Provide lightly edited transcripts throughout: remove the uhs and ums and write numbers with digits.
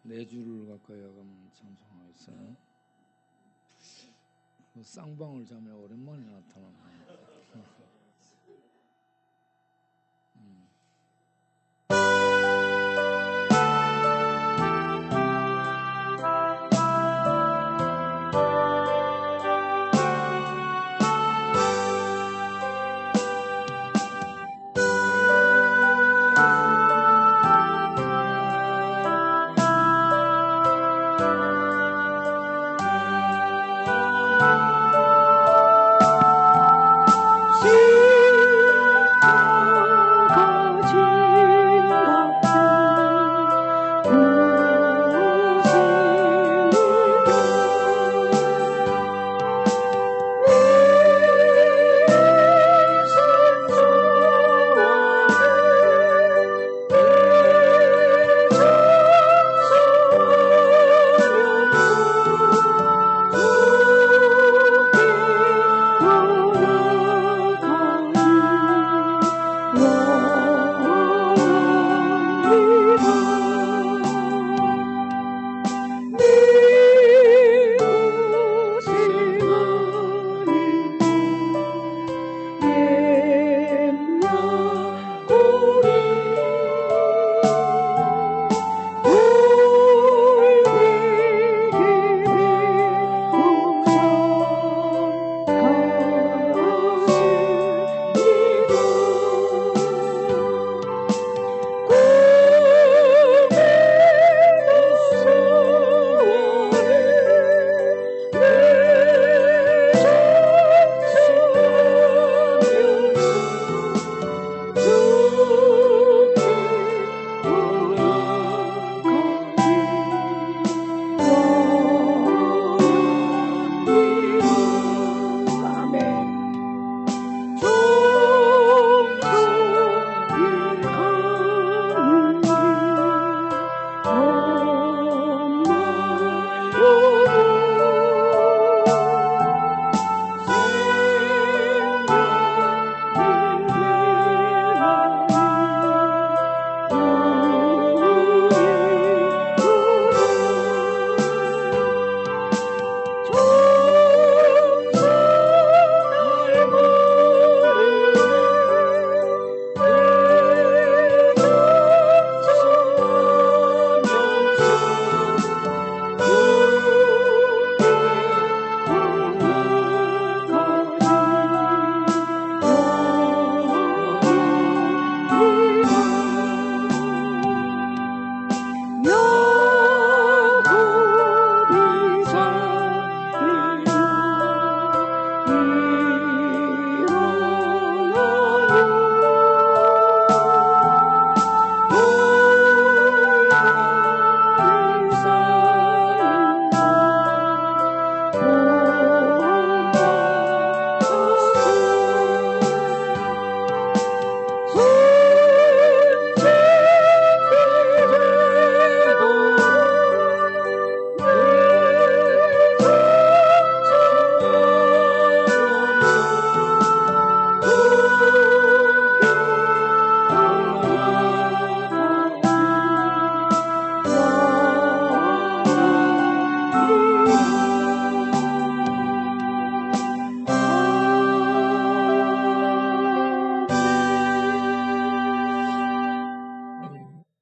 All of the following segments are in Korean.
네 줄을 가까이 가면 찬송하겠어요. 쌍방울 자매 오랜만에 나타났네.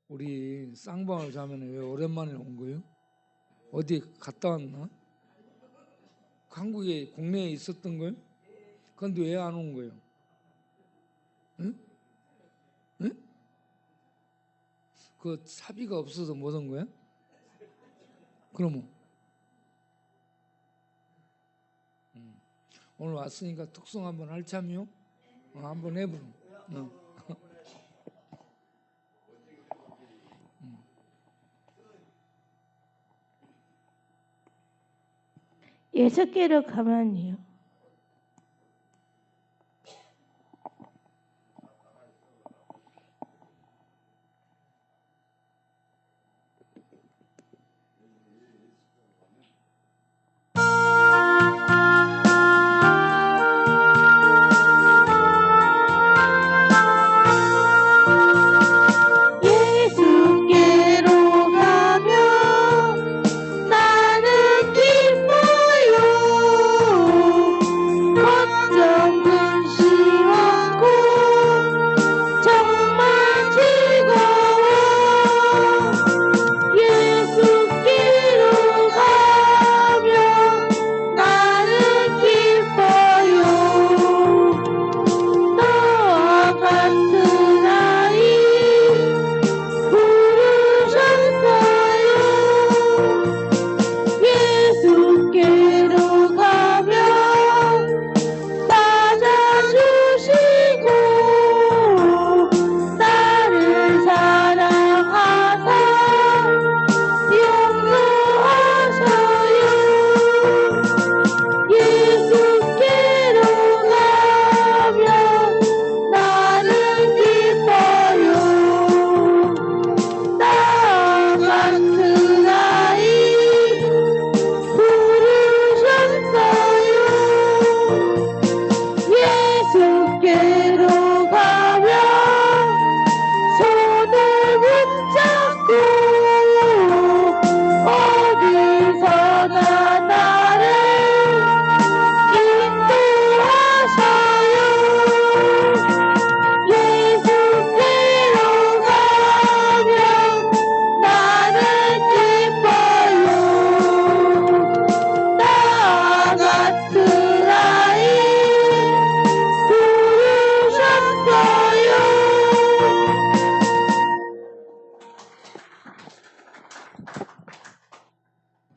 우리 쌍방울 자매는 왜 오랜만에 온 거예요? 어디 갔다 왔나? 한국에 국내에 있었던 거예요? 그런데 왜 안 온 거예요? 응? 응? 그 사비가 없어서 못 온 거야? 그러면 오늘 왔으니까 특송 한번 할 참이요? 한번 해보려. 예수께로 가만히요. 예수께로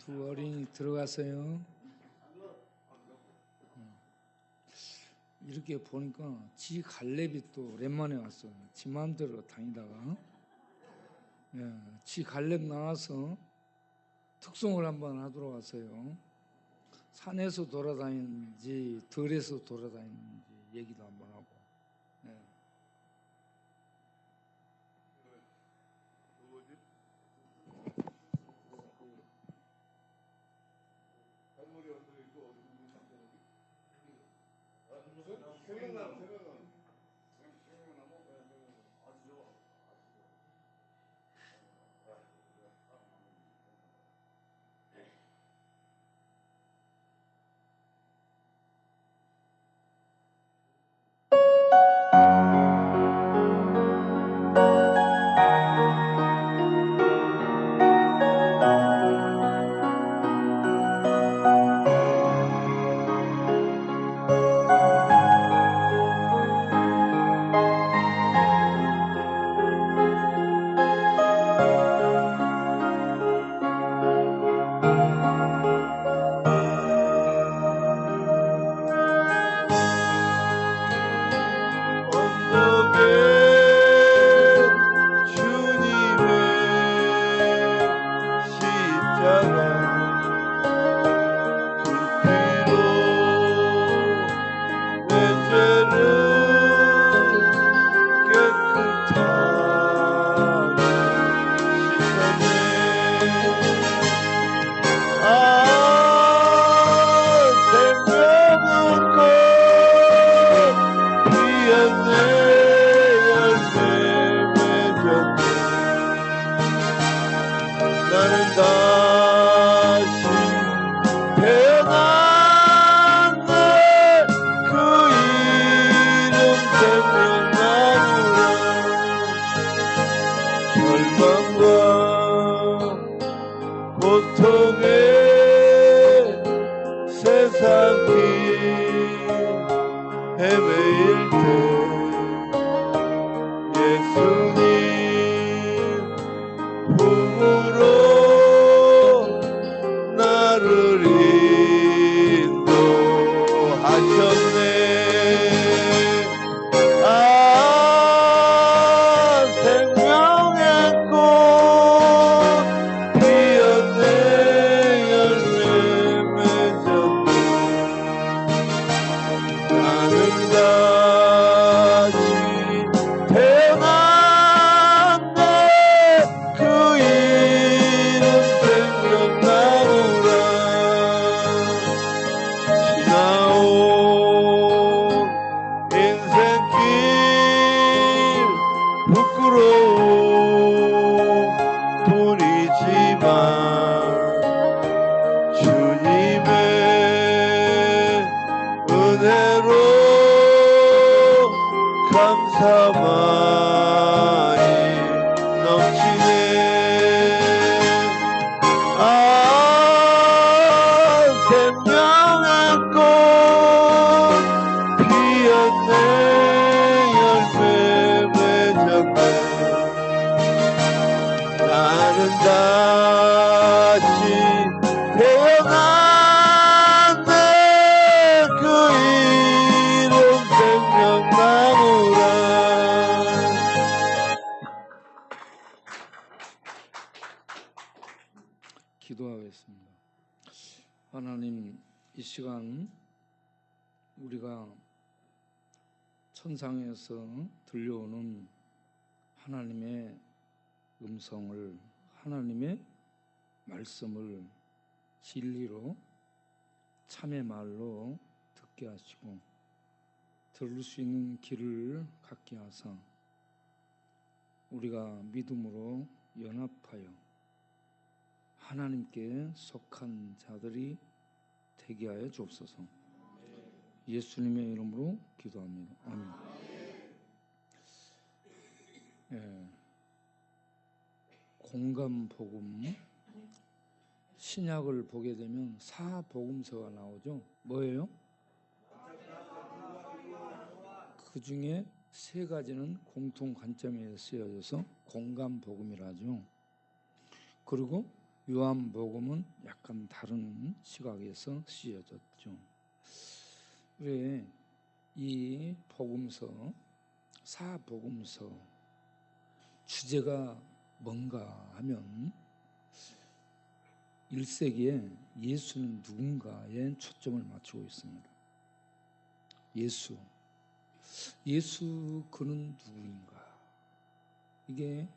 두 어린이 들어가세요. 이렇게 보니까 지 갈렙이 또 오랜만에 왔어요. 지 마음대로 다니다가 지 갈렙 나와서 특송을 한번 하도록 하세요. 산에서 돌아다니는지 들에서 돌아다니는지 얘기도 한번 하고. 기도하겠습니다. 하나님, 이 시간 우리가 천상에서 들려오는 하나님의 음성을, 하나님의 말씀을 진리로 참의 말로 듣게 하시고 들을 수 있는 길을 갖게 하사 우리가 믿음으로 연합하여 하나님께 속한 자들이 되게 하여 주옵소서. 예수님의 이름으로 기도합니다. 아멘. 공감 복음, 신약을 보게 되면 사복음서가 나오죠. 뭐예요? 그 중에 세 가지는 공통 관점에 쓰여져서 공감 복음이라죠. 그리고 요한복음은 약간 다른 시각에서 쓰여졌죠. 그래, 이 복음서, 사복음서 주제가 뭔가 하면 1세기에 예수는 누군가에 초점을 맞추고 있습니다. 예수 그는 누구인가? 이게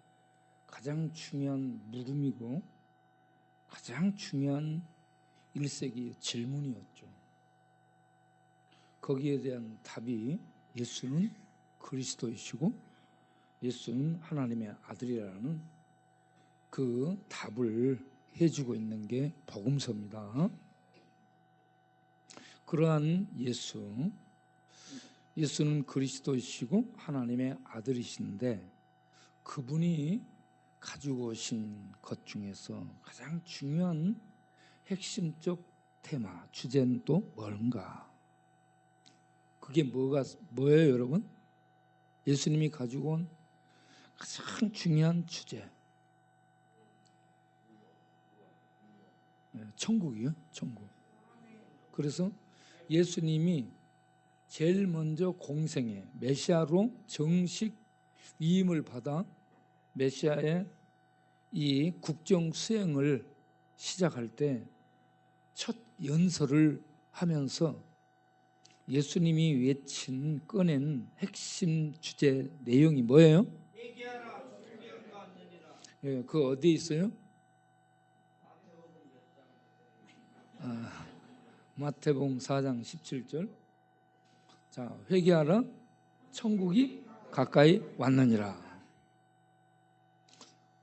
가장 중요한 물음이고 가장 중요한 1세기의 질문이었죠. 거기에 대한 답이 예수는 그리스도이시고 예수는 하나님의 아들이라는 그 답을 해주고 있는 게 복음서입니다. 그러한 예수는 그리스도이시고 하나님의 아들이신데 그분이 가지고 오신 것 중에서 가장 중요한 핵심적 테마, 주제는 또 뭔가? 그게 뭐예요, 여러분? 예수님이 가지고 온 가장 중요한 주제. 천국이요, 천국. 그래서 예수님이 제일 먼저 공생애, 메시아로 정식 위임을 받아 메시아의 이 국정 수행을 시작할 때 첫 연설을 하면서 예수님이 외친 꺼낸 핵심 주제 내용이 뭐예요? 예, 그 어디에 있어요? 마태복음 4장 17절. 자, 회개하라, 천국이 가까이 왔느니라.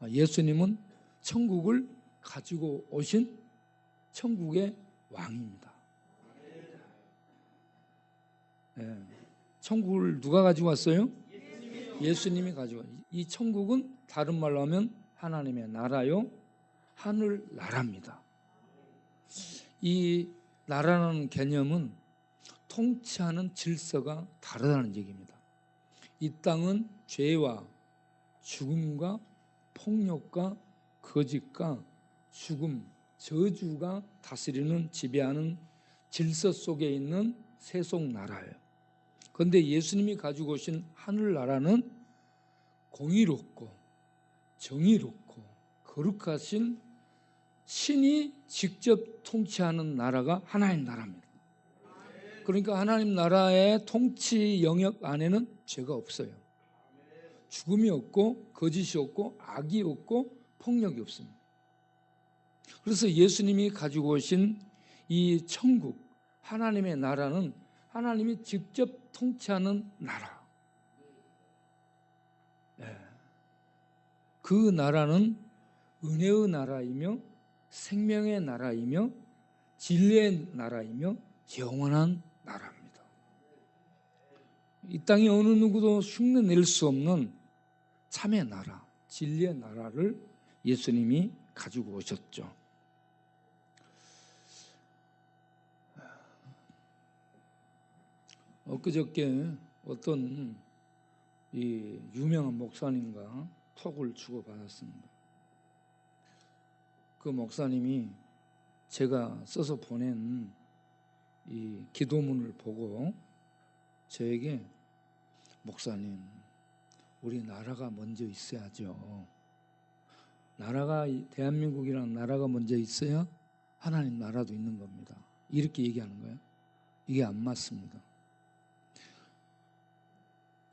예수님은 천국을 가지고 오신 천국의 왕입니다. 예, 천국을 누가 가지고 왔어요? 예수님이 가지고 왔어요. 이 천국은 다른 말로 하면 하나님의 나라요, 하늘 나라입니다. 이 나라라는 개념은 통치하는 질서가 다르다는 얘기입니다. 이 땅은 죄와 죽음과 폭력과 거짓과 죽음, 저주가 다스리는 지배하는 질서 속에 있는 세속 나라예요. 그런데 예수님이 가지고 오신 하늘나라는 공의롭고 정의롭고 거룩하신 신이 직접 통치하는 나라가 하나님 나라입니다. 그러니까 하나님 나라의 통치 영역 안에는 죄가 없어요. 죽음이 없고 거짓이 없고 악이 없고 폭력이 없습니다. 그래서 예수님이 가지고 오신 이 천국, 하나님의 나라는 하나님이 직접 통치하는 나라. 그 나라는 은혜의 나라이며 생명의 나라이며 진리의 나라이며 영원한 나라입니다. 이 땅에 어느 누구도 흉내낼 수 없는 참의 나라, 진리의 나라를 예수님이 가지고 오셨죠. 엊그저께 어떤 이 유명한 목사님과 톡을 주고받았습니다. 그 목사님이 제가 써서 보낸 이 기도문을 보고 저에게 목사님, 우리 나라가 먼저 있어야죠. 대한민국이라는 나라가 먼저 있어야 하나님 나라도 있는 겁니다. 이렇게 얘기하는 거예요. 이게 안 맞습니다.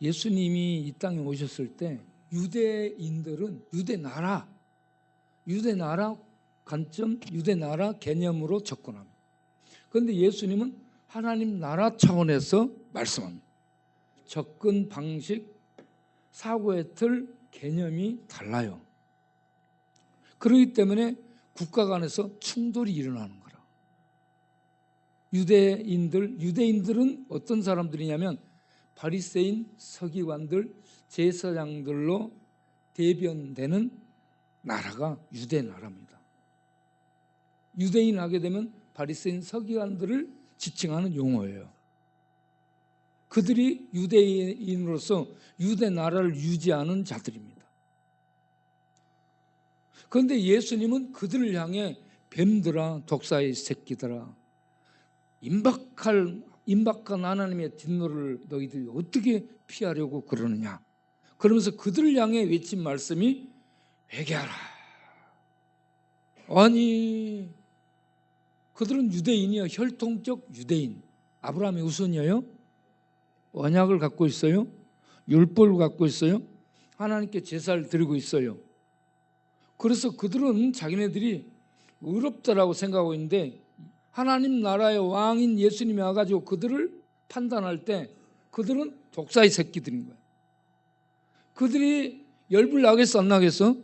예수님이 이 땅에 오셨을 때 유대인들은 유대나라 관점, 유대나라 개념으로 접근합니다. 그런데 예수님은 하나님 나라 차원에서 말씀합니다. 접근 방식, 사고의 틀, 개념이 달라요. 그렇기 때문에 국가 간에서 충돌이 일어나는 거라. 유대인들은 어떤 사람들이냐면 바리새인, 서기관들, 제사장들로 대변되는 나라가 유대 나라입니다. 유대인 하게 되면 바리새인, 서기관들을 지칭하는 용어예요. 그들이 유대인으로서 유대 나라를 유지하는 자들입니다. 그런데 예수님은 그들을 향해 뱀들아, 독사의 새끼들아, 임박한 하나님의 진노를 너희들이 어떻게 피하려고 그러느냐. 그러면서 그들을 향해 외친 말씀이 회개하라. 아니, 그들은 유대인이요, 혈통적 유대인. 아브라함의 후손이에요. 언약을 갖고 있어요. 율법을 갖고 있어요. 하나님께 제사를 드리고 있어요. 그래서 그들은 자기네들이 의롭다라고 생각하고 있는데 하나님 나라의 왕인 예수님이 와가지고 그들을 판단할 때 그들은 독사의 새끼들인 거예요. 그들이 열불 나겠어, 안 나겠어?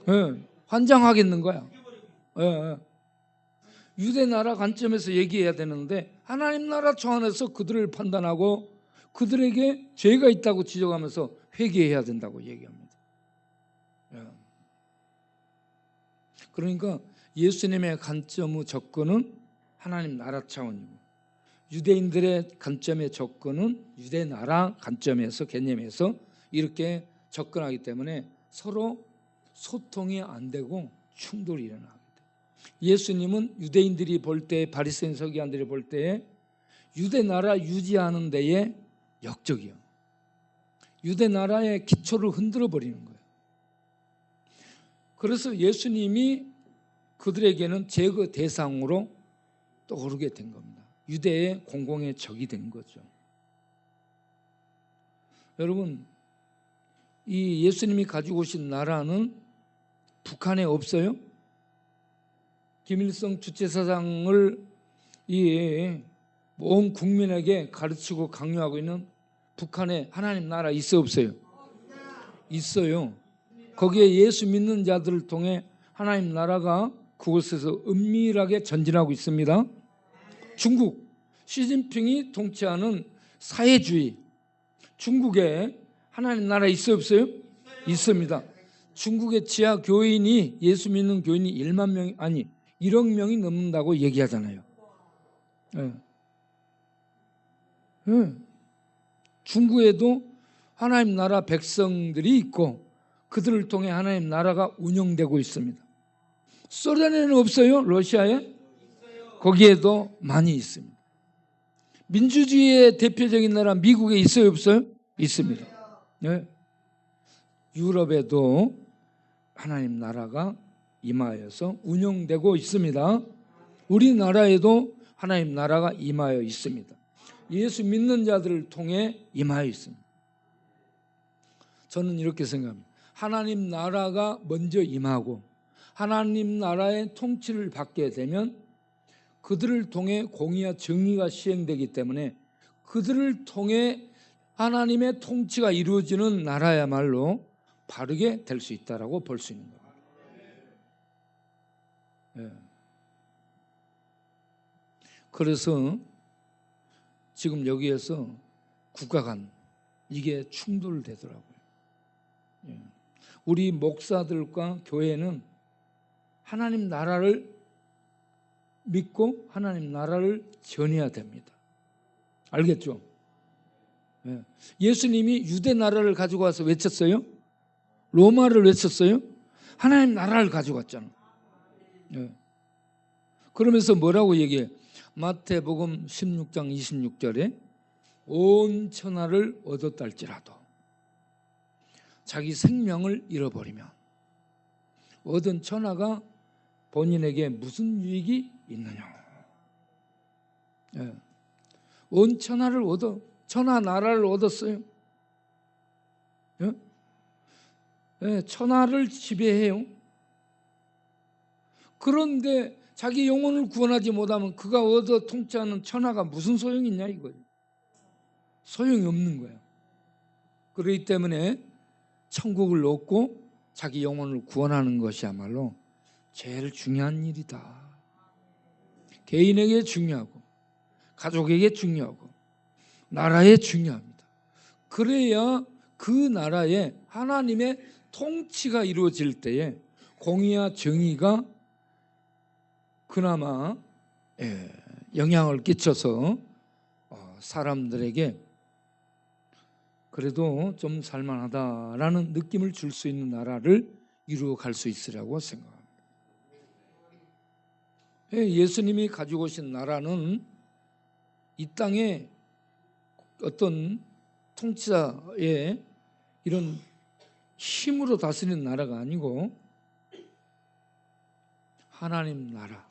네, 환장하겠는 거야. 네. 유대 나라 관점에서 얘기해야 되는데 하나님 나라 초안에서 그들을 판단하고 그들에게 죄가 있다고 지적하면서 회개해야 된다고 얘기합니다. 그러니까 예수님의 관점의 접근은 하나님 나라 차원이고 유대인들의 관점의 접근은 유대 나라 관점에서 개념에서 이렇게 접근하기 때문에 서로 소통이 안 되고 충돌이 일어나게 돼요. 예수님은 유대인들이 볼 때, 바리새인 서기관들이 볼 때에 유대 나라 유지하는 데에 역적이요. 유대 나라의 기초를 흔들어 버리는 거예요. 그래서 예수님이 그들에게는 제거 대상으로 떠오르게 된 겁니다. 유대의 공공의 적이 된 거죠. 여러분, 이 예수님이 가지고 오신 나라는 북한에 없어요. 김일성 주체사상을 온 국민에게 가르치고 강요하고 있는 북한에 하나님 나라 있어요, 없어요? 있어요. 거기에 예수 믿는 자들을 통해 하나님 나라가 그곳에서 은밀하게 전진하고 있습니다. 중국, 시진핑이 통치하는 사회주의, 중국에 하나님 나라 있어요, 없어요? 있습니다. 중국의 지하 교인이, 예수 믿는 교인이 1만 명이, 아니 1억 명이 넘는다고 얘기하잖아요. 네. 네. 중국에도 하나님 나라 백성들이 있고 그들을 통해 하나님 나라가 운영되고 있습니다. 소련에는 없어요? 러시아에? 거기에도 많이 있습니다. 민주주의의 대표적인 나라 미국에 있어요, 없어요? 있습니다. 네. 유럽에도 하나님 나라가 임하여서 운영되고 있습니다. 우리나라에도 하나님 나라가 임하여 있습니다. 예수 믿는 자들을 통해 임하여 있습니다. 저는 이렇게 생각합니다. 하나님 나라가 먼저 임하고 하나님 나라의 통치를 받게 되면 그들을 통해 공의와 정의가 시행되기 때문에 그들을 통해 하나님의 통치가 이루어지는 나라야말로 바르게 될 수 있다고 볼 수 있는 겁니다. 네. 그래서 지금 여기에서 국가 간 이게 충돌되더라고요. 예. 우리 목사들과 교회는 하나님 나라를 믿고 하나님 나라를 전해야 됩니다. 알겠죠? 예. 예수님이 유대 나라를 가지고 와서 외쳤어요? 로마를 외쳤어요? 하나님 나라를 가지고 왔잖아. 예. 그러면서 뭐라고 얘기해? 마태복음 16장 26절에 온 천하를 얻었달지라도 자기 생명을 잃어버리면 얻은 천하가 본인에게 무슨 유익이 있느냐. 예. 온 천하를 얻어, 천하 나라를 얻었어요. 예? 예, 천하를 지배해요. 그런데 자기 영혼을 구원하지 못하면 그가 얻어 통치하는 천하가 무슨 소용이 있냐 이거예요. 소용이 없는 거예요. 그렇기 때문에 천국을 얻고 자기 영혼을 구원하는 것이야말로 제일 중요한 일이다. 개인에게 중요하고 가족에게 중요하고 나라에 중요합니다. 그래야 그 나라에 하나님의 통치가 이루어질 때에 공의와 정의가 그나마 영향을 끼쳐서 사람들에게 그래도 좀 살만하다라는 느낌을 줄 수 있는 나라를 이루어갈 수 있으라고 생각합니다. 예수님이 가지고 오신 나라는 이 땅에 어떤 통치자의 이런 힘으로 다스리는 나라가 아니고 하나님 나라,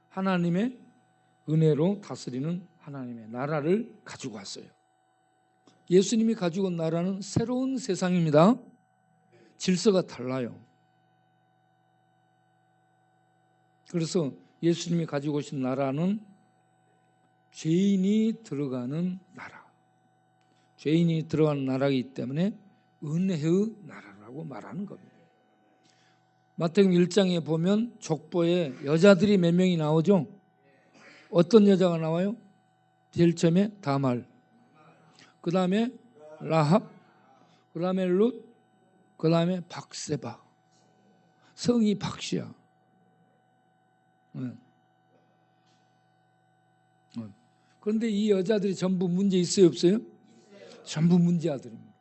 하나님의 은혜로 다스리는 하나님의 나라를 가지고 왔어요. 예수님이 가지고 온 나라는 새로운 세상입니다. 질서가 달라요. 그래서 예수님이 가지고 오신 나라는 죄인이 들어가는 나라, 죄인이 들어가는 나라이기 때문에 은혜의 나라라고 말하는 겁니다. 마태복음 1장에 보면 족보에 여자들이 몇 명이 나오죠? 어떤 여자가 나와요? 제일 처음에 다말, 그 다음에 라합, 그 다음에 룻, 그 다음에 박세바. 성이 박씨야. 그런데 이 여자들이 전부 문제 있어요, 없어요? 전부 문제 아들입니다.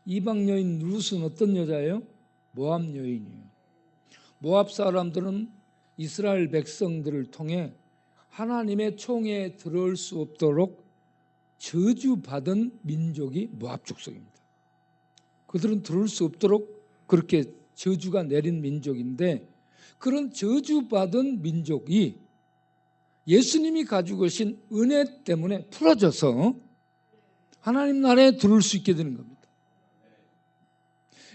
이방 여인 룻은 어떤 여자예요? 모압 여인이에요. 모압 사람들은 이스라엘 백성들을 통해 하나님의 총에 들어올 수 없도록 저주받은 민족이 모압 족속입니다. 그들은 들어올 수 없도록 그렇게 저주가 내린 민족인데, 그런 저주받은 민족이 예수님이 가지고 오신 은혜 때문에 풀어져서 하나님 나라에 들어올 수 있게 되는 겁니다.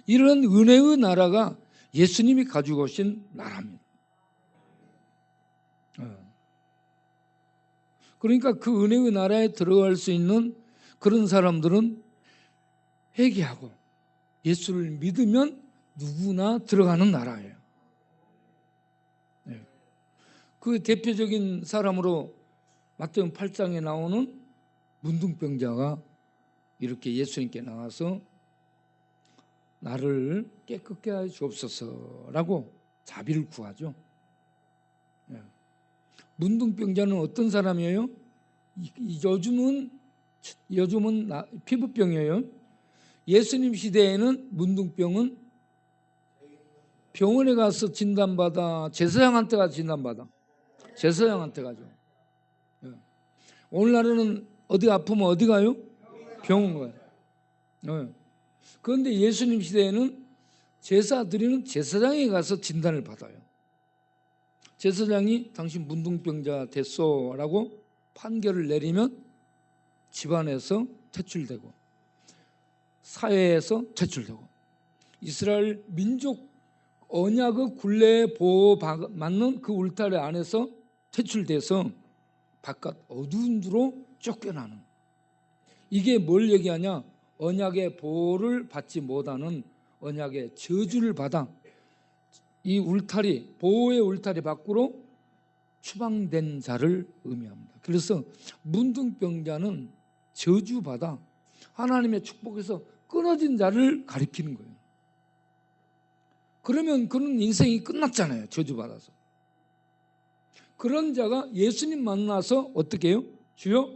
이런 은혜의 나라가 예수님이 가지고 오신 나라입니다. 그러니까 그 은혜의 나라에 들어갈 수 있는 그런 사람들은 회개하고 예수를 믿으면 누구나 들어가는 나라예요. 그 대표적인 사람으로 마태복음 8장에 나오는 문둥병자가 이렇게 예수님께 나와서 나를 깨끗게 하여 주옵소서라고 자비를 구하죠. 문둥병자는 어떤 사람이에요? 요즘은 피부병이에요. 예수님 시대에는 문둥병은 병원에 가서 진단받아, 제사장한테 가서 진단받아. 제사장한테 가죠. 오늘날에는 어디 아프면 어디 가요? 병원 가요. 그런데 예수님 시대에는 제사드리는 제사장에 가서 진단을 받아요. 제사장이 당신 문둥병자 됐소라고 판결을 내리면 집안에서 퇴출되고 사회에서 퇴출되고 이스라엘 민족 언약의 굴레에 보호받는 그 울타리 안에서 퇴출돼서 바깥 어두운 데로 쫓겨나는, 이게 뭘 얘기하냐? 언약의 보호를 받지 못하는, 언약의 저주를 받아 이 울타리, 보호의 울타리 밖으로 추방된 자를 의미합니다. 그래서 문둥병자는 저주받아 하나님의 축복에서 끊어진 자를 가리키는 거예요. 그러면 그는 인생이 끝났잖아요. 저주받아서. 그런 자가 예수님 만나서 어떻게 해요? 주여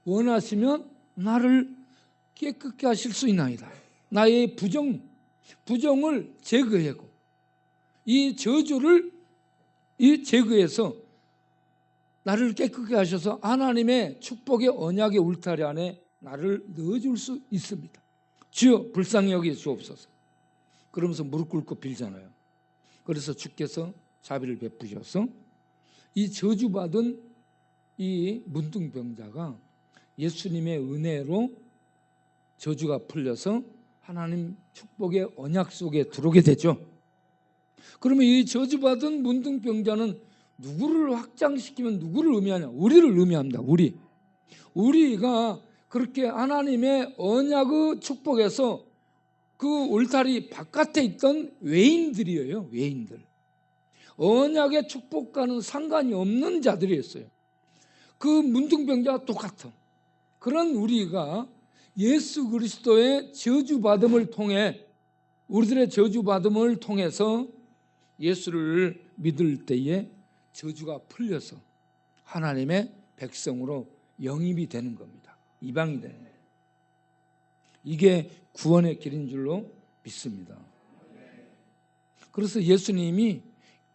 원하시면 나를 깨끗게 하실 수 있나이다. 나의 부정을 제거하고 이 저주를 제거해서 나를 깨끗게 하셔서 하나님의 축복의 언약의 울타리 안에 나를 넣어줄 수 있습니다. 주여 불쌍히 여겨 주옵소서. 그러면서 무릎 꿇고 빌잖아요. 그래서 주께서 자비를 베푸셔서 이 저주받은 이 문둥병자가 예수님의 은혜로 저주가 풀려서 하나님 축복의 언약 속에 들어오게 되죠. 그러면 이 저주받은 문둥병자는 누구를 확장시키면 누구를 의미하냐? 우리를 의미합니다. 우리가 그렇게 하나님의 언약의 축복에서 그 울타리 바깥에 있던 외인들이에요. 외인들. 언약의 축복과는 상관이 없는 자들이었어요. 그 문둥병자와 똑같은 그런 우리가 예수 그리스도의 저주받음을 통해, 우리들의 저주받음을 통해서 예수를 믿을 때에 저주가 풀려서 하나님의 백성으로 영입이 되는 겁니다. 이방이 되는 거예요. 이게 구원의 길인 줄로 믿습니다. 그래서 예수님이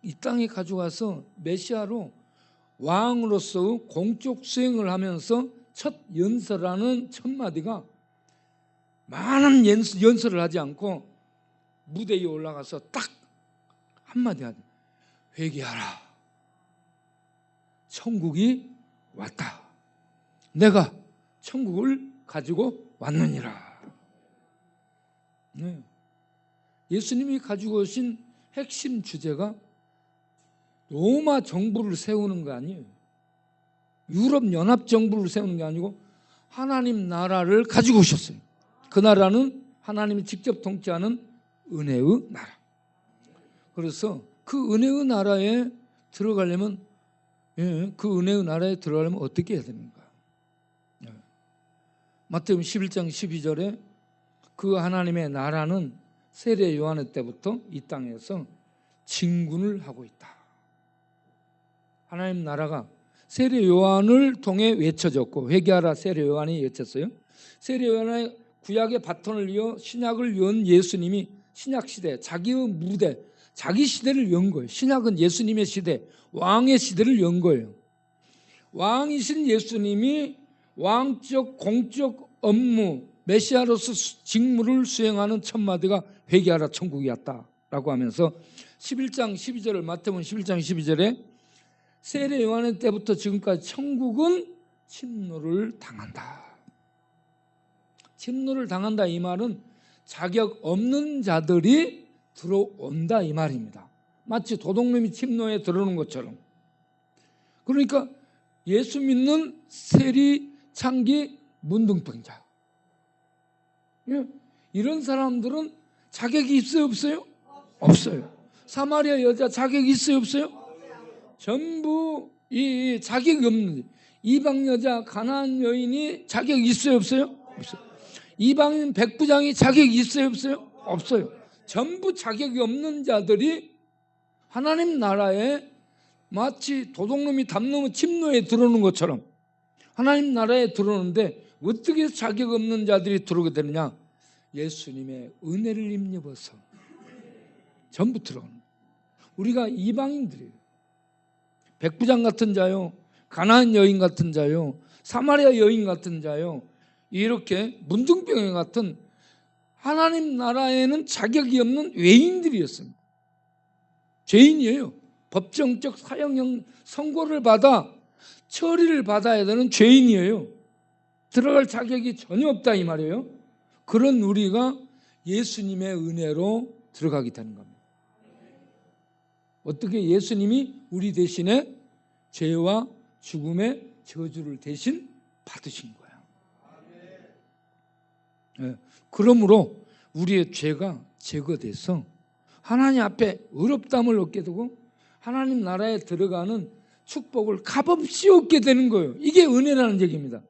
이 땅에 가져와서 메시아로 왕으로서 공적 수행을 하면서 첫 연설하는 첫 마디가 많은 연설을 하지 않고 무대 위에 올라가서 딱 한마디 하죠. 회개하라. 천국이 왔다. 내가 천국을 가지고 왔느니라. 네. 예수님이 가지고 오신 핵심 주제가 로마 정부를 세우는 거 아니에요. 유럽 연합 정부를 세우는 게 아니고 하나님 나라를 가지고 오셨어요. 그 나라는 하나님이 직접 통치하는 은혜의 나라. 그래서 그 은혜의 나라에 들어가려면 그 은혜의 나라에 들어가려면 어떻게 해야 됩니까? 마태복음 11장 12절에 그 하나님의 나라는 세례 요한의 때부터 이 땅에서 진군을 하고 있다. 하나님 나라가 세례 요한을 통해 외쳐졌고, 회개하라 세례 요한이 외쳤어요. 세례 요한의 구약의 바톤을 이어 신약을 연 예수님이 신약 시대, 자기의 무대, 자기 시대를 연 거예요. 신약은 예수님의 시대, 왕의 시대를 연 거예요. 왕이신 예수님이 왕적 공적 업무, 메시아로서 직무를 수행하는 첫 마디가 회개하라 천국이 왔다라고 하면서 11장 12절을 마태복음 11장 12절에 세례 요한의 때부터 지금까지 천국은 침노를 당한다. 침노를 당한다 이 말은 자격 없는 자들이 들어온다 이 말입니다. 마치 도둑놈이 침노에 들어오는 것처럼. 그러니까 예수 믿는 세리, 창기, 문둥병자, 이런 사람들은 자격이 있어요 없어요? 없어요. 사마리아 여자 자격이 있어요 없어요? 전부 이 자격이 없는 이방 여자, 가나안 여인이 자격이 있어요 없어요? 없어요. 이방인 백부장이 자격이 있어요 없어요? 없어요. 전부 자격이 없는 자들이 하나님 나라에 마치 도둑놈이 담놈의 침노에 들어오는 것처럼 하나님 나라에 들어오는데 어떻게 자격 없는 자들이 들어오게 되느냐? 예수님의 은혜를 힘입어서 전부 들어오는. 우리가 이방인들이에요. 백부장 같은 자요, 가나안 여인 같은 자요, 사마리아 여인 같은 자요, 이렇게 문둥병에 같은 하나님 나라에는 자격이 없는 외인들이었습니다. 죄인이에요. 법정적 사형형 선고를 받아 처리를 받아야 되는 죄인이에요. 들어갈 자격이 전혀 없다 이 말이에요. 그런 우리가 예수님의 은혜로 들어가게 되는 겁니다. 어떻게 예수님이 우리 대신에 죄와 죽음의 저주를 대신 받으신 거야. 그러므로 우리의 죄가 제거돼서 하나님 앞에 의롭다함을 얻게 되고 하나님 나라에 들어가는 축복을 값없이 얻게 되는 거예요. 이게 은혜라는 얘기입니다.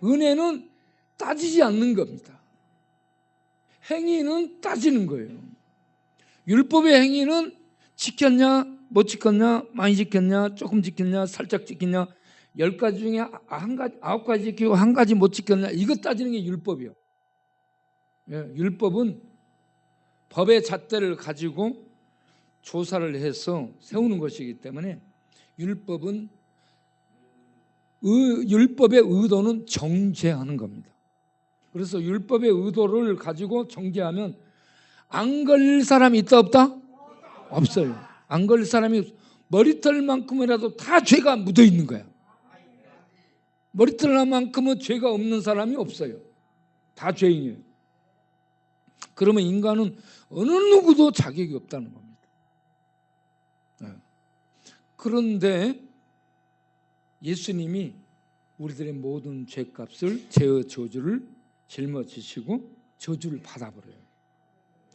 은혜는 따지지 않는 겁니다. 행위는 따지는 거예요. 율법의 행위는 지켰냐 못 지켰냐, 많이 지켰냐 조금 지켰냐 살짝 지켰냐, 10가지 중에 한 가지, 9가지 지키고 한 가지 못 지켰냐, 이거 따지는 게 율법이에요. 율법은 법의 잣대를 가지고 조사를 해서 세우는 것이기 때문에 율법의 의도는 정죄하는 겁니다. 그래서 율법의 의도를 가지고 정죄하면 안 걸릴 사람이 있다 없다? 없어요. 안 걸릴 사람이 머리털만큼이라도 다 죄가 묻어 있는 거야. 머리털만큼은 죄가 없는 사람이 없어요. 다 죄인이에요. 그러면 인간은 어느 누구도 자격이 없다는 겁니다. 그런데 예수님이 우리들의 모든 죄값을, 죄의 저주를 짊어지시고 저주를 받아버려요.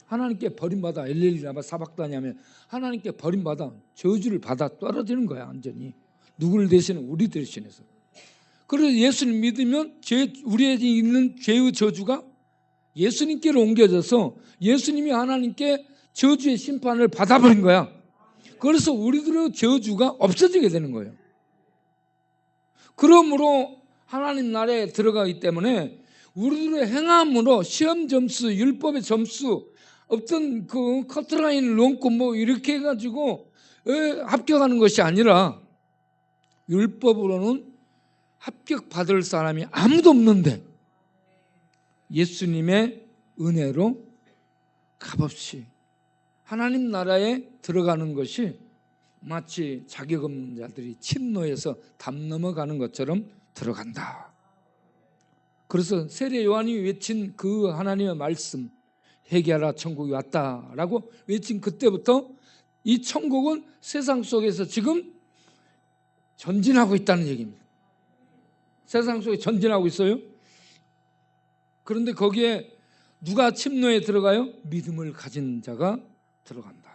하나님께 버림받아 엘릴리나바 사박다냐면 하나님께 버림받아 저주를 받아 떨어지는 거야. 완전히 누구를 대신해? 우리 대신해서. 그래서 예수를 믿으면 우리에게 있는 죄의 저주가 예수님께로 옮겨져서 예수님이 하나님께 저주의 심판을 받아버린 거야. 그래서 우리들의 저주가 없어지게 되는 거예요. 그러므로 하나님 나라에 들어가기 때문에 우리들의 행함으로 시험 점수, 율법의 점수, 어떤 그 커트라인을 넘고 뭐 이렇게 해가지고 합격하는 것이 아니라 율법으로는 합격받을 사람이 아무도 없는데 예수님의 은혜로 값없이 하나님 나라에 들어가는 것이 마치 자격 없는 자들이 침노에서 담 넘어가는 것처럼 들어간다. 그래서 세례 요한이 외친 그 하나님의 말씀, 회개하라 천국이 왔다라고 외친 그때부터 이 천국은 세상 속에서 지금 전진하고 있다는 얘기입니다. 세상 속에 전진하고 있어요. 그런데 거기에 누가 침노에 들어가요? 믿음을 가진 자가 들어간다.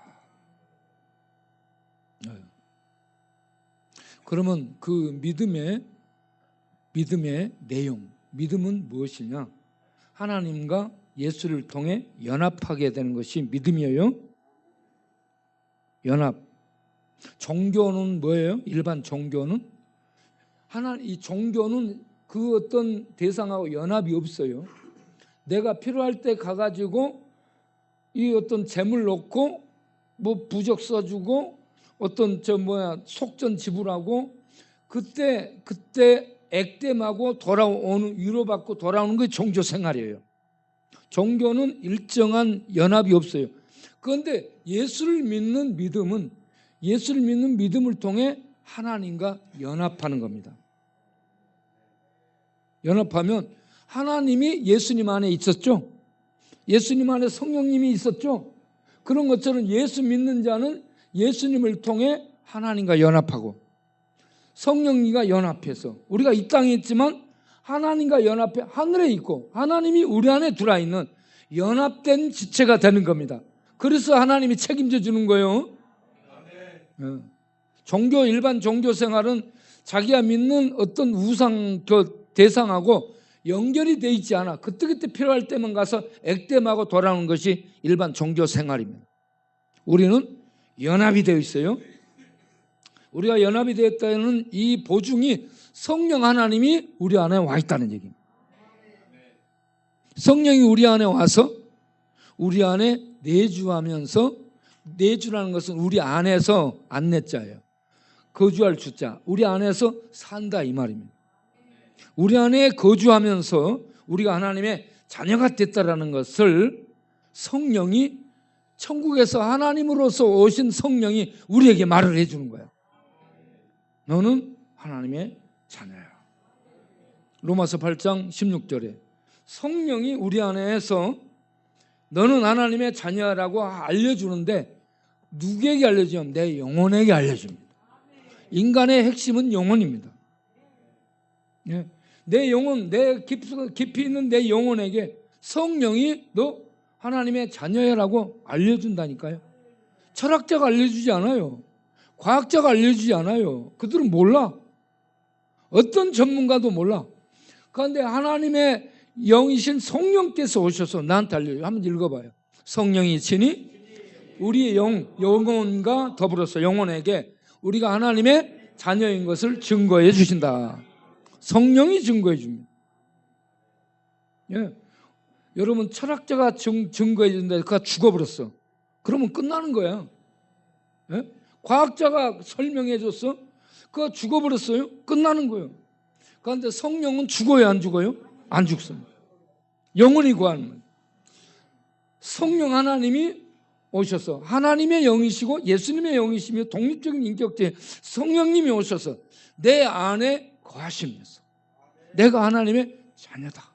그러면 그 믿음의 내용, 믿음은 무엇이냐? 하나님과 예수를 통해 연합하게 되는 것이 믿음이에요. 연합. 종교는 뭐예요? 일반 종교는 이 종교는 그 어떤 대상하고 연합이 없어요. 내가 필요할 때 가가지고 이 어떤 재물 놓고 뭐 부적 써주고 어떤 속전 지불하고 그때 액땜하고 돌아오는 위로받고 돌아오는 게 종교 생활이에요. 종교는 일정한 연합이 없어요. 그런데 예수를 믿는 믿음을 통해 하나님과 연합하는 겁니다. 연합하면 하나님이 예수님 안에 있었죠. 예수님 안에 성령님이 있었죠. 그런 것처럼 예수 믿는 자는 예수님을 통해 하나님과 연합하고 성령님과 연합해서 우리가 이 땅에 있지만 하나님과 연합해 하늘에 있고 하나님이 우리 안에 들어있는 연합된 지체가 되는 겁니다. 그래서 하나님이 책임져 주는 거예요. 일반 종교 생활은 자기가 믿는 어떤 우상 대상하고 연결이 되어 있지 않아. 그때 필요할 때만 가서 액땜하고 돌아오는 것이 일반 종교 생활입니다. 우리는 연합이 되어 있어요. 우리가 연합이 되었다는 이 보증이 성령 하나님이 우리 안에 와 있다는 얘기입니다. 성령이 우리 안에 와서 우리 안에 내주하면서, 내주라는 것은 우리 안에서 안내자예요. 거주할 주자, 우리 안에서 산다 이 말입니다. 우리 안에 거주하면서 우리가 하나님의 자녀가 됐다라는 것을 성령이, 천국에서 하나님으로서 오신 성령이 우리에게 말을 해주는 거야. 너는 하나님의 자녀야. 로마서 8장 16절에 성령이 우리 안에서 너는 하나님의 자녀라고 알려주는데 누구에게 알려주냐면 내 영혼에게 알려줍니다. 인간의 핵심은 영혼입니다. 내 영혼, 내 깊이 있는 내 영혼에게 성령이 너 하나님의 자녀야라고 알려준다니까요. 철학자가 알려주지 않아요. 과학자가 알려주지 않아요. 그들은 몰라. 어떤 전문가도 몰라. 그런데 하나님의 영이신 성령께서 오셔서 나한테 알려줘요. 한번 읽어봐요. 성령이 친히 우리의 영혼과 더불어서 영혼에게 우리가 하나님의 자녀인 것을 증거해 주신다. 성령이 증거해 줍니다. 예. 여러분 철학자가 증거해 준다. 그가 죽어버렸어. 그러면 끝나는 거야. 예? 과학자가 설명해 줬어. 그가 죽어버렸어요. 끝나는 거예요. 그런데 성령은 죽어요, 안 죽어요? 안 죽습니다. 영원히 구하는 거예요. 성령 하나님이 오셔서 하나님의 영이시고 예수님의 영이시며 독립적인 인격체 성령님이 오셔서 내 안에 거하시면서 내가 하나님의 자녀다.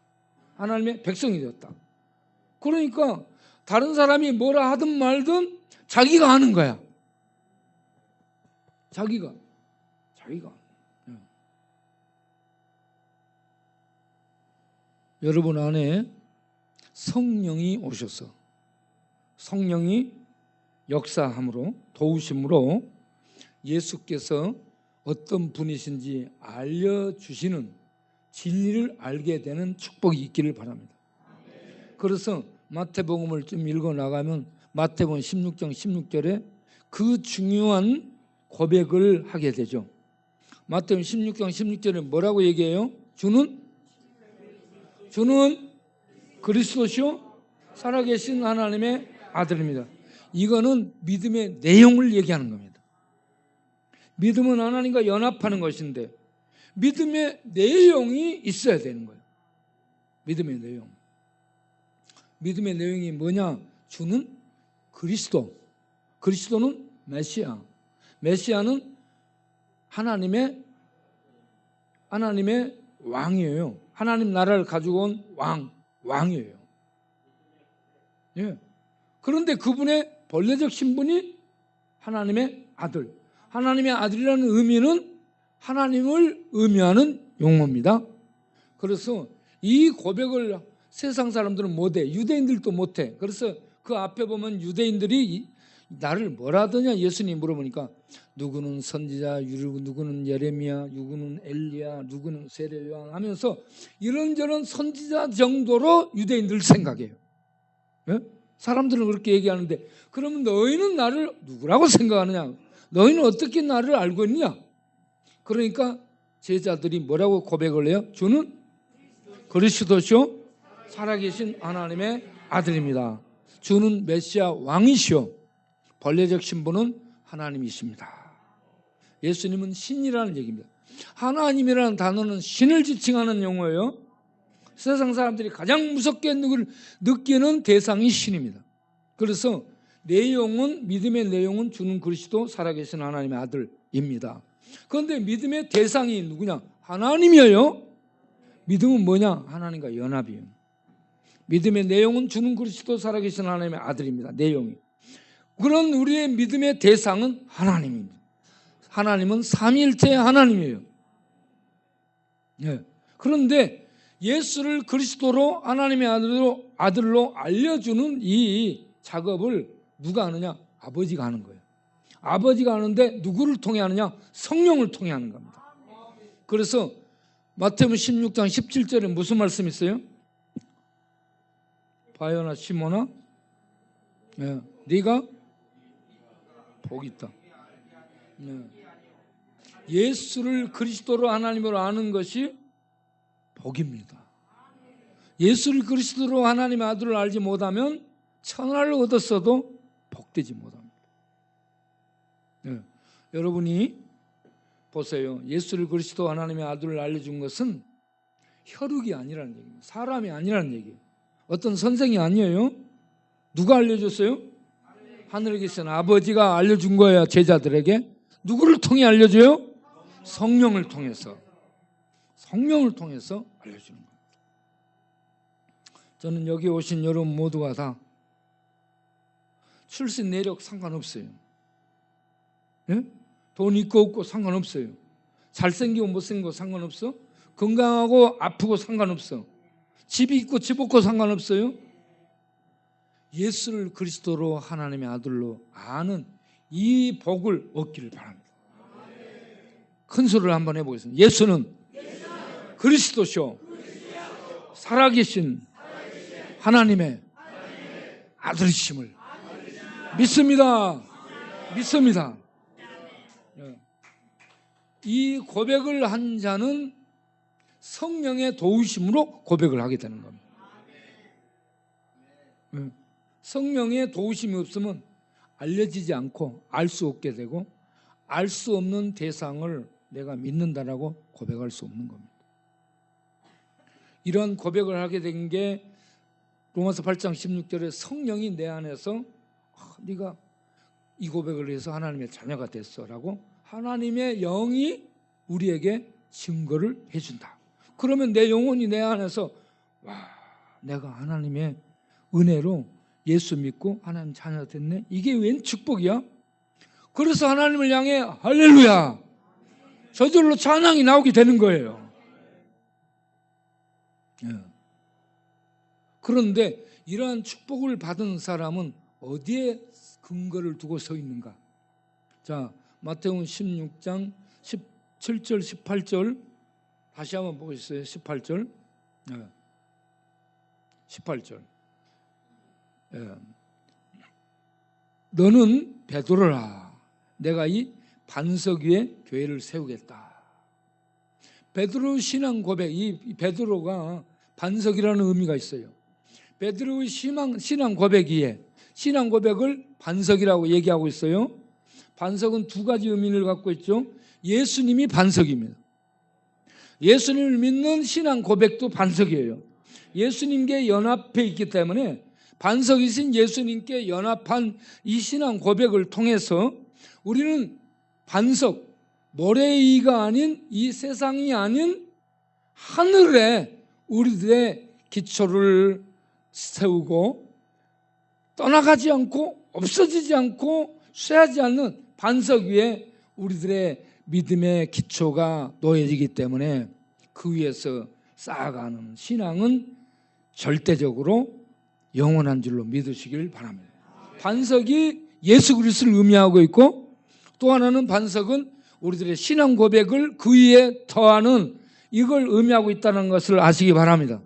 하나님의 백성이 되었다. 그러니까 다른 사람이 뭐라 하든 말든 자기가 하는 거야. 자기가. 여러분 안에 성령이 오셔서 성령이 역사함으로 도우심으로 예수께서 어떤 분이신지 알려주시는 진리를 알게 되는 축복이 있기를 바랍니다. 그래서 마태복음을 좀 읽어나가면 마태복음 16장 16절에 그 중요한 고백을 하게 되죠. 마태복음 16장 16절에 뭐라고 얘기해요? 주는 그리스도시요 살아계신 하나님의 아들입니다. 이거는 믿음의 내용을 얘기하는 겁니다. 믿음은 하나님과 연합하는 것인데 믿음의 내용이 있어야 되는 거예요. 믿음의 내용. 믿음의 내용이 뭐냐? 주는 그리스도. 그리스도는 메시아. 메시아는 하나님의 왕이에요. 하나님 나라를 가지고 온 왕이에요. 예. 그런데 그분의 본래적 신분이 하나님의 아들. 하나님의 아들이라는 의미는 하나님을 의미하는 용어입니다. 그래서 이 고백을 세상 사람들은 못해. 유대인들도 못해. 그래서 그 앞에 보면 유대인들이 나를 뭐라 하더냐 예수님 물어보니까 누구는 선지자, 누구는 예레미야, 누구는 엘리야, 누구는 세례 요한 하면서 이런저런 선지자 정도로 유대인들 생각해요. 예? 사람들은 그렇게 얘기하는데 그러면 너희는 나를 누구라고 생각하느냐? 너희는 어떻게 나를 알고 있느냐? 그러니까 제자들이 뭐라고 고백을 해요? 주는 그리스도시요 살아계신 하나님의 아들입니다. 주는 메시아 왕이시오. 본래적 신분은 하나님이십니다. 예수님은 신이라는 얘기입니다. 하나님이라는 단어는 신을 지칭하는 용어예요. 세상 사람들이 가장 무섭게 느끼는 대상이 신입니다. 그래서 내용은 믿음의 내용은 주는 그리스도 살아계신 하나님의 아들입니다. 그런데 믿음의 대상이 누구냐? 하나님이에요. 믿음은 뭐냐? 하나님과 연합이에요. 믿음의 내용은 주는 그리스도 살아계신 하나님의 아들입니다. 내용이. 그런 우리의 믿음의 대상은 하나님입니다. 하나님은 삼위일체의 하나님이에요. 예. 그런데 예수를 그리스도로 하나님의 아들로 알려주는 이 작업을 누가 하느냐? 아버지가 하는 거예요. 아버지가 하는데 누구를 통해 하느냐? 성령을 통해 하는 겁니다. 그래서 마태복음 16장 17절에 무슨 말씀이 있어요? 바요나 시몬아, 예. 네가 복이 있다. 예. 예수를 그리스도로 하나님으로 아는 것이 복입니다. 예수를 그리스도로 하나님의 아들을 알지 못하면 천하를 얻었어도 복되지 못합니다. 예. 여러분이 보세요. 예수를 그리스도 하나님의 아들을 알려준 것은 혈육이 아니라는 얘기입니다. 사람이 아니라는 얘기예요. 어떤 선생이 아니에요. 누가 알려줬어요? 하늘에 계신 아버지가 알려준 거예요. 제자들에게. 누구를 통해 알려줘요? 성령을 통해서. 성령을 통해서 알려주는 겁니다. 저는 여기 오신 여러분 모두가 다 출신 내력 상관없어요. 예? 돈 있고 없고 상관없어요. 잘생기고 못생기고 상관없어. 건강하고 아프고 상관없어. 집이 있고 집 없고 상관없어요. 예수를 그리스도로 하나님의 아들로 아는 이 복을 얻기를 바랍니다. 큰 소리를 한번 해보겠습니다. 예수는 그리스도시오 살아계신 하나님의 아들이심을 믿습니다. 믿습니다. 이 고백을 한 자는 성령의 도우심으로 고백을 하게 되는 겁니다. 성령의 도우심이 없으면 알려지지 않고 알 수 없게 되고 알 수 없는 대상을 내가 믿는다라고 고백할 수 없는 겁니다. 이런 고백을 하게 된 게 로마서 8장 16절에 성령이 내 안에서 네가 이 고백을 해서 하나님의 자녀가 됐어라고 하나님의 영이 우리에게 증거를 해준다. 그러면 내 영혼이 내 안에서 와, 내가 하나님의 은혜로 예수 믿고 하나님 자녀 됐네. 이게 웬 축복이야? 그래서 하나님을 향해 할렐루야 저절로 찬양이 나오게 되는 거예요. 그런데 이러한 축복을 받은 사람은 어디에 근거를 두고 서 있는가? 자, 마태복음 16장 17절 18절 다시 한번 보겠어요. 18절 18절 너는 베드로라 내가 이 반석 위에 교회를 세우겠다. 베드로 신앙 고백, 이 베드로가 반석이라는 의미가 있어요. 베드로의 신앙 고백 위에 신앙 고백을 반석이라고 얘기하고 있어요. 반석은 두 가지 의미를 갖고 있죠. 예수님이 반석입니다. 예수님을 믿는 신앙 고백도 반석이에요. 예수님께 연합해 있기 때문에 반석이신 예수님께 연합한 이 신앙 고백을 통해서 우리는 반석, 모래 위가 아닌, 이 세상이 아닌 하늘에 우리들의 기초를 세우고 떠나가지 않고 없어지지 않고 쇠하지 않는 반석 위에 우리들의 믿음의 기초가 놓여지기 때문에 그 위에서 쌓아가는 신앙은 절대적으로 영원한 줄로 믿으시길 바랍니다. 반석이 예수 그리스도를 의미하고 있고, 또 하나는 반석은 우리들의 신앙 고백을 그 위에 더하는, 이걸 의미하고 있다는 것을 아시기 바랍니다.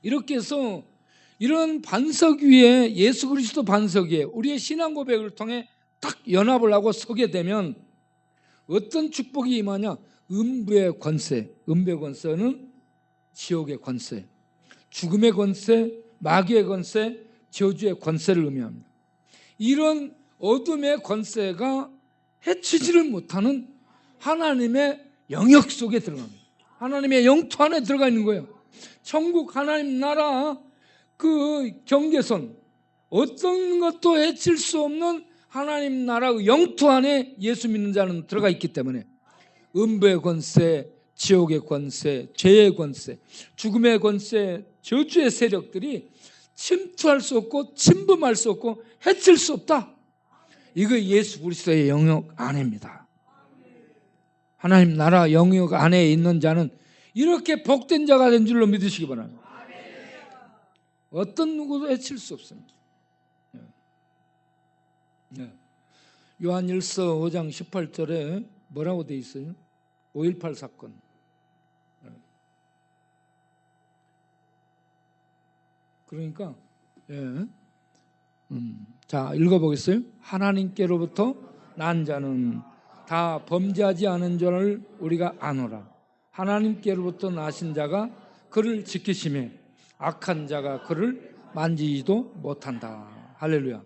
이렇게 해서 이런 반석 위에, 예수 그리스도 반석 위에 우리의 신앙 고백을 통해 딱 연합을 하고 서게 되면 어떤 축복이 임하냐? 음부의 권세, 음부의 권세는 지옥의 권세, 죽음의 권세, 마귀의 권세, 저주의 권세를 의미합니다. 이런 어둠의 권세가 해치지를 못하는 하나님의 영역 속에 들어갑니다. 하나님의 영토 안에 들어가 있는 거예요. 천국 하나님 나라 그 경계선, 어떤 것도 해칠 수 없는 하나님 나라의 영토 안에 예수 믿는 자는 들어가 있기 때문에 음부의 권세, 지옥의 권세, 죄의 권세, 죽음의 권세, 저주의 세력들이 침투할 수 없고 침범할 수 없고 해칠 수 없다. 이거 예수 그리스도의 영역 안입니다. 하나님 나라 영역 안에 있는 자는 이렇게 복된 자가 된 줄로 믿으시기 바랍니다. 어떤 누구도 해칠 수 없습니다. 요한일서 5장 18절에 뭐라고 돼 있어요? 5.18 사건. 그러니까 자, 읽어보겠어요? 하나님께로부터 난 자는 다 범죄하지 않은 줄을 우리가 아노라. 하나님께로부터 나신 자가 그를 지키시며 악한 자가 그를 만지지도 못한다. 할렐루야.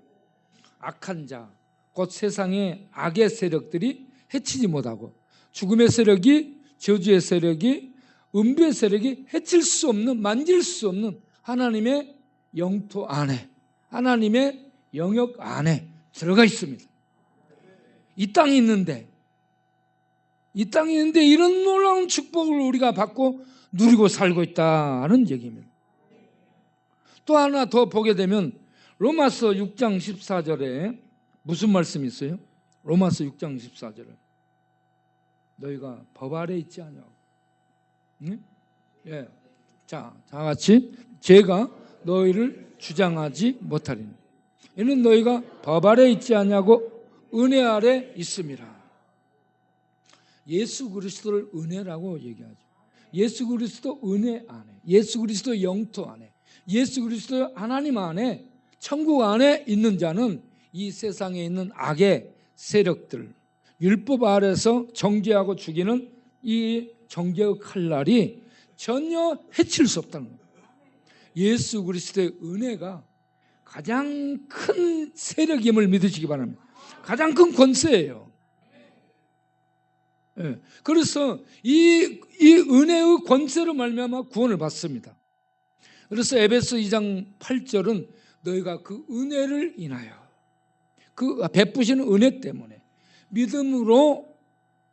악한 자, 곧 세상의 악의 세력들이 해치지 못하고 죽음의 세력이, 저주의 세력이, 음부의 세력이 해칠 수 없는, 만질 수 없는 하나님의 영토 안에, 하나님의 영역 안에 들어가 있습니다. 이 땅에 있는데 이런 놀라운 축복을 우리가 받고 누리고 살고 있다는 얘기입니다. 또 하나 더 보게 되면 로마서 6장 14절에 무슨 말씀이 있어요? 로마서 6장 14절에 너희가 법 아래 있지 않냐고. 응? 예. 자, 다 같이 죄가 너희를 주장하지 못하리니 이는 너희가 법 아래 있지 않냐고 은혜 아래 있음이라. 예수 그리스도를 은혜라고 얘기하죠. 예수 그리스도 은혜 안에, 예수 그리스도 영토 안에, 예수 그리스도 하나님 안에, 천국 안에 있는 자는 이 세상에 있는 악의 세력들, 율법 아래서 정죄하고 죽이는 이 정죄의 칼날이 전혀 해칠 수 없다는 거예요. 예수 그리스도의 은혜가 가장 큰 세력임을 믿으시기 바랍니다. 가장 큰 권세예요. 네. 그래서 이 은혜의 권세로 말미암아 구원을 받습니다. 그래서 에베소 2장 8절은 너희가 그 은혜를 인하여, 그 베푸시는 은혜 때문에 믿음으로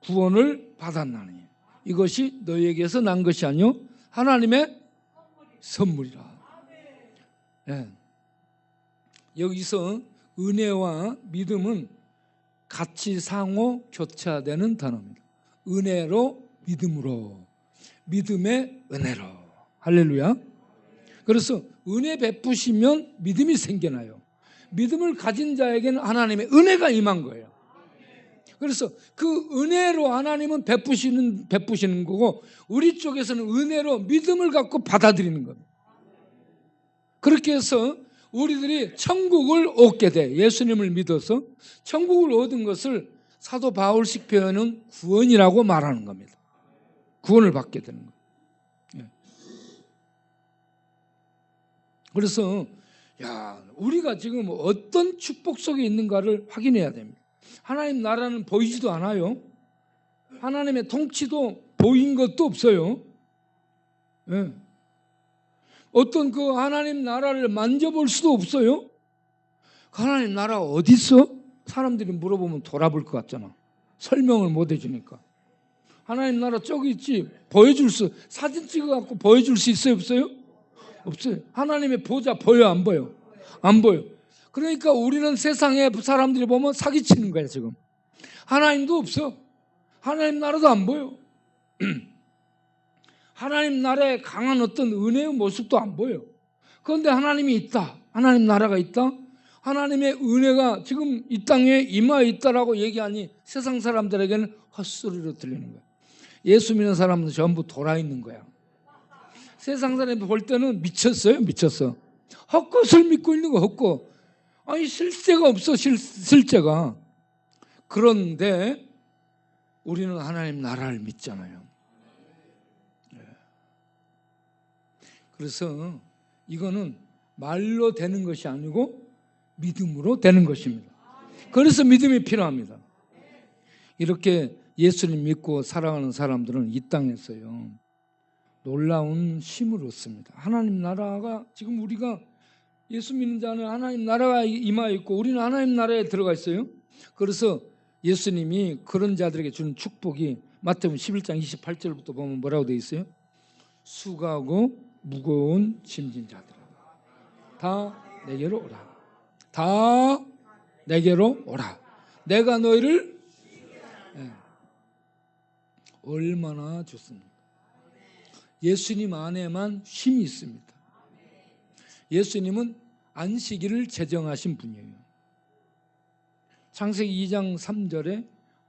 구원을 받았나니 이것이 너희에게서 난 것이 아니요 하나님의 선물이라. 네. 여기서 은혜와 믿음은 같이 상호 교차되는 단어입니다. 은혜로 믿음으로, 믿음의 은혜로. 할렐루야. 그래서 은혜 베푸시면 믿음이 생겨나요. 믿음을 가진 자에게는 하나님의 은혜가 임한 거예요. 그래서 그 은혜로 하나님은 베푸시는 거고 우리 쪽에서는 은혜로 믿음을 갖고 받아들이는 겁니다. 그렇게 해서 우리들이 천국을 얻게 돼. 예수님을 믿어서 천국을 얻은 것을 사도 바울식 표현은 구원이라고 말하는 겁니다. 구원을 받게 되는 거예요. 그래서 야, 우리가 지금 어떤 축복 속에 있는가를 확인해야 됩니다. 하나님 나라는 보이지도 않아요. 하나님의 통치도 보인 것도 없어요. 예. 어떤 그 하나님 나라를 만져볼 수도 없어요. 하나님 나라 어디 있어? 사람들이 물어보면 돌아볼 것 같잖아. 설명을 못 해주니까. 하나님 나라 저기 있지. 사진 찍어갖고 보여줄 수 있어요? 없어요? 없어요. 하나님의 보좌 보여? 안 보여? 안 보여. 그러니까 우리는 세상에 사람들이 보면 사기치는 거야 지금. 하나님도 없어. 하나님 나라도 안 보여. 하나님 나라의 강한 어떤 은혜의 모습도 안 보여. 그런데 하나님이 있다. 하나님 나라가 있다. 하나님의 은혜가 지금 이 땅에 임하여 있다라고 얘기하니 세상 사람들에게는 헛소리로 들리는 거야. 예수 믿는 사람은 전부 돌아 있는 거야. 세상 사람이 볼 때는 미쳤어요. 미쳤어. 헛것을 믿고 있는 거 헛것. 아니 실제가 없어. 실제가. 그런데 우리는 하나님 나라를 믿잖아요. 그래서 이거는 말로 되는 것이 아니고 믿음으로 되는 것입니다. 그래서 믿음이 필요합니다. 이렇게 예수님 믿고 살아가는 사람들은 이 땅에서요 놀라운 힘을 얻습니다. 하나님 나라가 지금 우리가 예수 믿는 자는 하나님 나라가 임하여 있고 우리는 하나님 나라에 들어가 있어요. 그래서 예수님이 그런 자들에게 주는 축복이 마태복음 11장 28절부터 보면 뭐라고 되어 있어요? 수고하고 무거운 짐진 자들아 다 내게로 오라. 다 내게로 오라. 내가 너희를 얼마나 좋습니까? 예수님 안에만 쉼이 있습니다. 예수님은 안식일을 제정하신 분이에요. 창세기 2장 3절에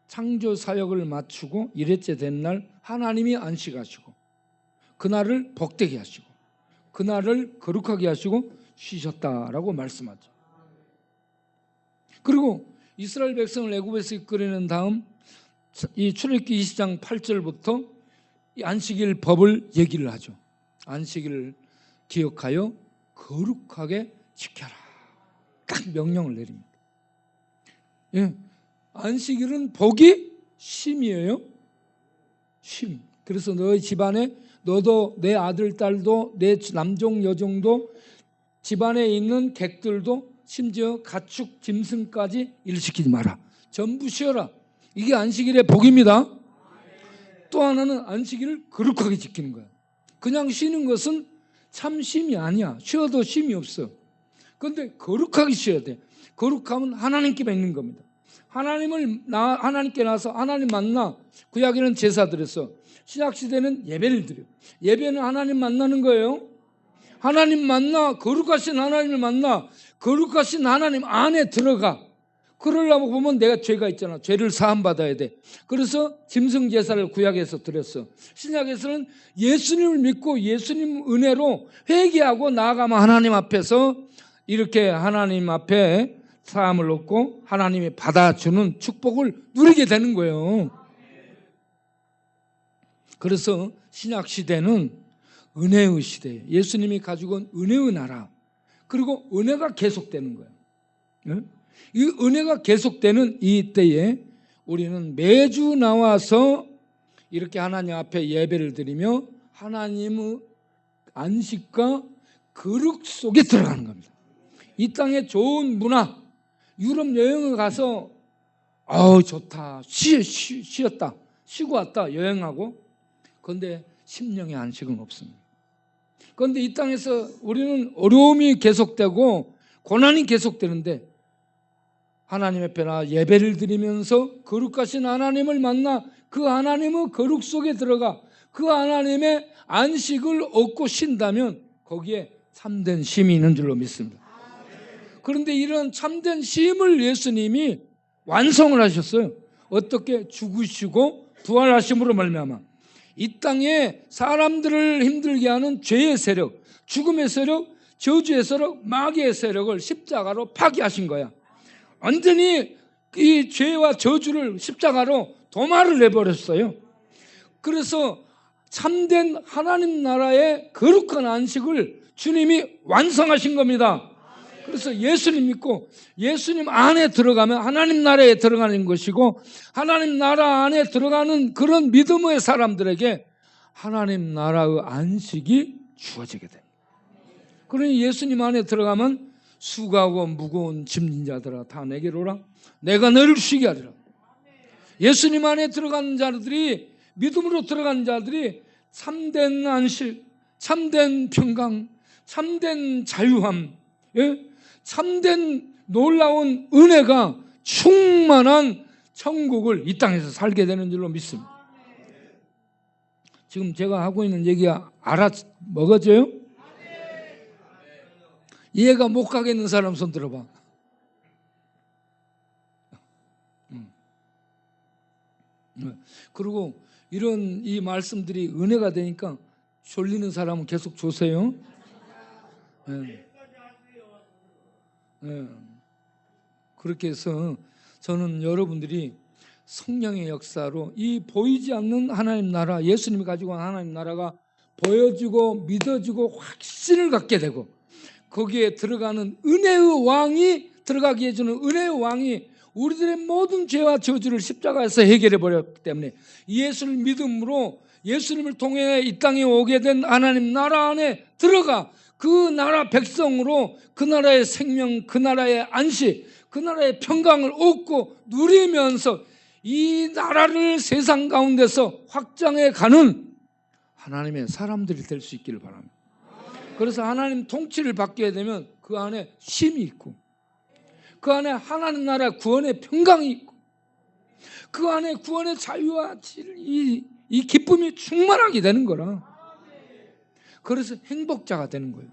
창조 사역을 마치고 일회째 된 날 하나님이 안식하시고 그날을 복되게 하시고 그날을 거룩하게 하시고 쉬셨다라고 말씀하죠. 그리고 이스라엘 백성을 애굽에서 이끌어낸 다음 이 출애굽기 20장 8절부터 이 안식일 법을 얘기를 하죠. 안식일을 기억하여 거룩하게 지켜라. 딱 명령을 내립니다. 예, 안식일은 복이 쉼이에요. 쉼. 그래서 너희 집안에 너도 내 아들 딸도 내 남종 여종도 집안에 있는 객들도 심지어 가축 짐승까지 일시키지 마라. 전부 쉬어라. 이게 안식일의 복입니다. 또 하나는 안식일을 거룩하게 지키는 거야. 그냥 쉬는 것은 참 쉼이 아니야. 쉬어도 쉼이 없어. 그런데 거룩하게 쉬어야 돼. 거룩함은 하나님께 맺는 겁니다. 하나님께 나서 하나님 만나. 구약에는 제사 드렸어. 신약시대는 예배를 드려. 예배는 하나님 만나는 거예요. 하나님 만나. 거룩하신 하나님을 만나. 거룩하신 하나님 안에 들어가. 그러려고 보면 내가 죄가 있잖아. 죄를 사함받아야 돼. 그래서 짐승 제사를 구약에서 드렸어. 신약에서는 예수님을 믿고 예수님 은혜로 회개하고 나아가면 하나님 앞에서 이렇게 하나님 앞에 사함을 얻고 하나님이 받아주는 축복을 누리게 되는 거예요. 그래서 신약 시대는 은혜의 시대예요. 예수님이 가지고 온 은혜의 나라. 그리고 은혜가 계속되는 거예요. 이 은혜가 계속되는 이 때에 우리는 매주 나와서 이렇게 하나님 앞에 예배를 드리며 하나님의 안식과 거룩 속에 들어가는 겁니다. 이 땅의 좋은 문화, 유럽 여행을 가서 좋다, 쉬었다, 쉬고 왔다 여행하고. 그런데 심령의 안식은 없습니다. 그런데 이 땅에서 우리는 어려움이 계속되고 고난이 계속되는데 하나님 앞에 나 예배를 드리면서 거룩하신 하나님을 만나 그 하나님의 거룩 속에 들어가 그 하나님의 안식을 얻고 쉰다면 거기에 참된 쉼이 있는 줄로 믿습니다. 그런데 이런 참된 쉼을 예수님이 완성을 하셨어요. 어떻게? 죽으시고 부활하심으로 말미암아 이 땅에 사람들을 힘들게 하는 죄의 세력, 죽음의 세력, 저주의 세력, 마귀의 세력을 십자가로 파괴하신 거야. 완전히 이 죄와 저주를 십자가로 도마를 내버렸어요. 그래서 참된 하나님 나라의 거룩한 안식을 주님이 완성하신 겁니다. 그래서 예수님 믿고 예수님 안에 들어가면 하나님 나라에 들어가는 것이고, 하나님 나라 안에 들어가는 그런 믿음의 사람들에게 하나님 나라의 안식이 주어지게 됩니다. 그러니 예수님 안에 들어가면 수고하고 무거운 짐진 자들아 다 내게로 오라, 내가 너를 쉬게 하리라. 예수님 안에 들어가는 자들이, 믿음으로 들어가는 자들이 참된 안식, 참된 평강, 참된 자유함, 참된 놀라운 은혜가 충만한 천국을 이 땅에서 살게 되는 줄로 믿습니다. 지금 제가 하고 있는 얘기가 먹어져요? 이해가 못 가겠는 사람 손 들어봐. 그리고 이런 이 말씀들이 은혜가 되니까 졸리는 사람은 계속 조세요. 그렇게 해서 저는 여러분들이 성령의 역사로 이 보이지 않는 하나님 나라, 예수님이 가지고 온 하나님 나라가 보여지고 믿어지고 확신을 갖게 되고, 거기에 들어가는 은혜의 왕이, 들어가게 해주는 은혜의 왕이 우리들의 모든 죄와 저주를 십자가에서 해결해 버렸기 때문에, 예수를 믿음으로 예수님을 통해 이 땅에 오게 된 하나님 나라 안에 들어가 그 나라 백성으로 그 나라의 생명, 그 나라의 안식, 그 나라의 평강을 얻고 누리면서 이 나라를 세상 가운데서 확장해 가는 하나님의 사람들이 될 수 있기를 바랍니다. 그래서 하나님 통치를 받게 되면 그 안에 쉼이 있고, 그 안에 하나님 나라 구원의 평강이 있고, 그 안에 구원의 자유와 이 기쁨이 충만하게 되는 거라. 그래서 행복자가 되는 거예요.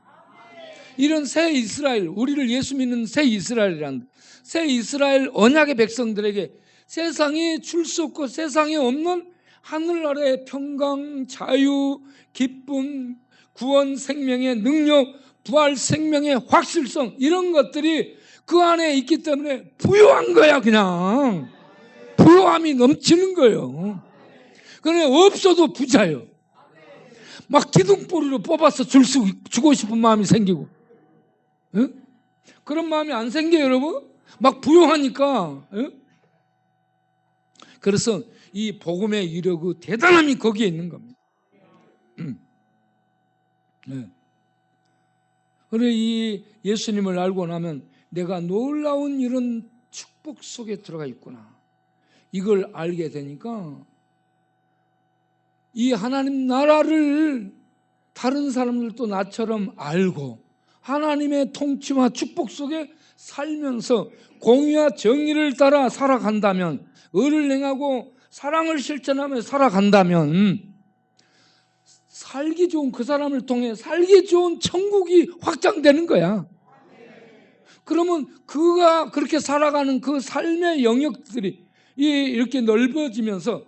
이런 새 이스라엘, 우리를 예수 믿는 새 이스라엘이란, 새 이스라엘 언약의 백성들에게 세상에 줄 수 없고 세상에 없는 하늘나라의 평강, 자유, 기쁨, 구원, 생명의 능력, 부활 생명의 확실성, 이런 것들이 그 안에 있기 때문에 부유한 거야. 그냥 부유함이 넘치는 거예요. 그러니 없어도 부자예요. 막 기둥뿌리로 뽑아서 주고 싶은 마음이 생기고, 응? 그런 마음이 안 생겨요, 여러분? 막 부유하니까. 응? 그래서 이 복음의 이력의 대단함이 거기에 있는 겁니다. 네. 그래, 이 예수님을 알고 나면 내가 놀라운 이런 축복 속에 들어가 있구나, 이걸 알게 되니까 이 하나님 나라를 다른 사람들도 나처럼 알고 하나님의 통치와 축복 속에 살면서 공의와 정의를 따라 살아간다면, 의를 행하고 사랑을 실천하며 살아간다면 살기 좋은, 그 사람을 통해 살기 좋은 천국이 확장되는 거야. 그러면 그가 그렇게 살아가는 그 삶의 영역들이 이렇게 넓어지면서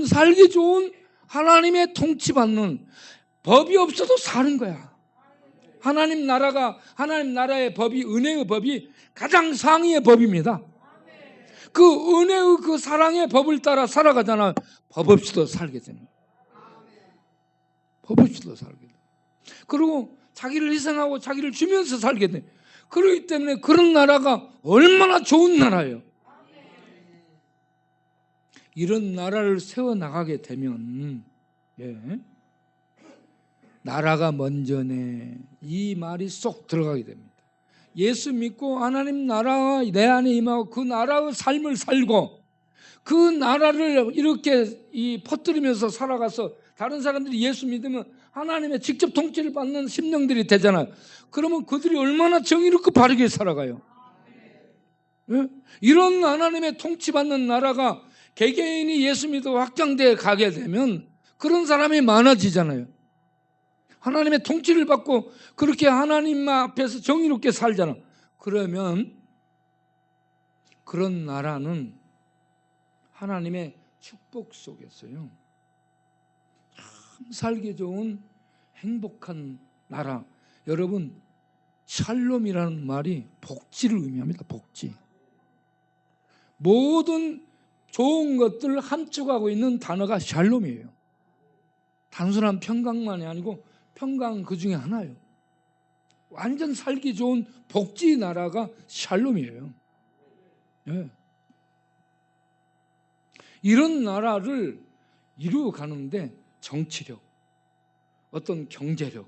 살기 좋은 하나님의 통치받는, 법이 없어도 사는 거야. 하나님 나라의 법이, 은혜의 법이 가장 상위의 법입니다. 그 은혜의 그 사랑의 법을 따라 살아가잖아. 법 없이도 살게 됩니다. 법 없이도 살게 돼. 그리고 자기를 희생하고 자기를 주면서 살게 돼. 그렇기 때문에 그런 나라가 얼마나 좋은 나라예요. 이런 나라를 세워나가게 되면, 나라가 먼저네, 이 말이 쏙 들어가게 됩니다. 예수 믿고 하나님 나라가 내 안에 임하고 그 나라의 삶을 살고 그 나라를 이렇게 퍼뜨리면서 살아가서 다른 사람들이 예수 믿으면 하나님의 직접 통치를 받는 심령들이 되잖아요. 그러면 그들이 얼마나 정의롭고 바르게 살아가요. 이런 하나님의 통치받는 나라가 개개인이 예수 믿어 확장되어 가게 되면 그런 사람이 많아지잖아요. 하나님의 통치를 받고 그렇게 하나님 앞에서 정의롭게 살잖아. 그러면 그런 나라는 하나님의 축복 속에서요, 참 살기 좋은 행복한 나라. 여러분, 샬롬이라는 말이 복지를 의미합니다. 복지. 모든 좋은 것들을 함축하고 있는 단어가 샬롬이에요. 단순한 평강만이 아니고 평강 그 중에 하나예요. 완전 살기 좋은 복지 나라가 샬롬이에요. 예. 이런 나라를 이루어가는데 정치력, 어떤 경제력,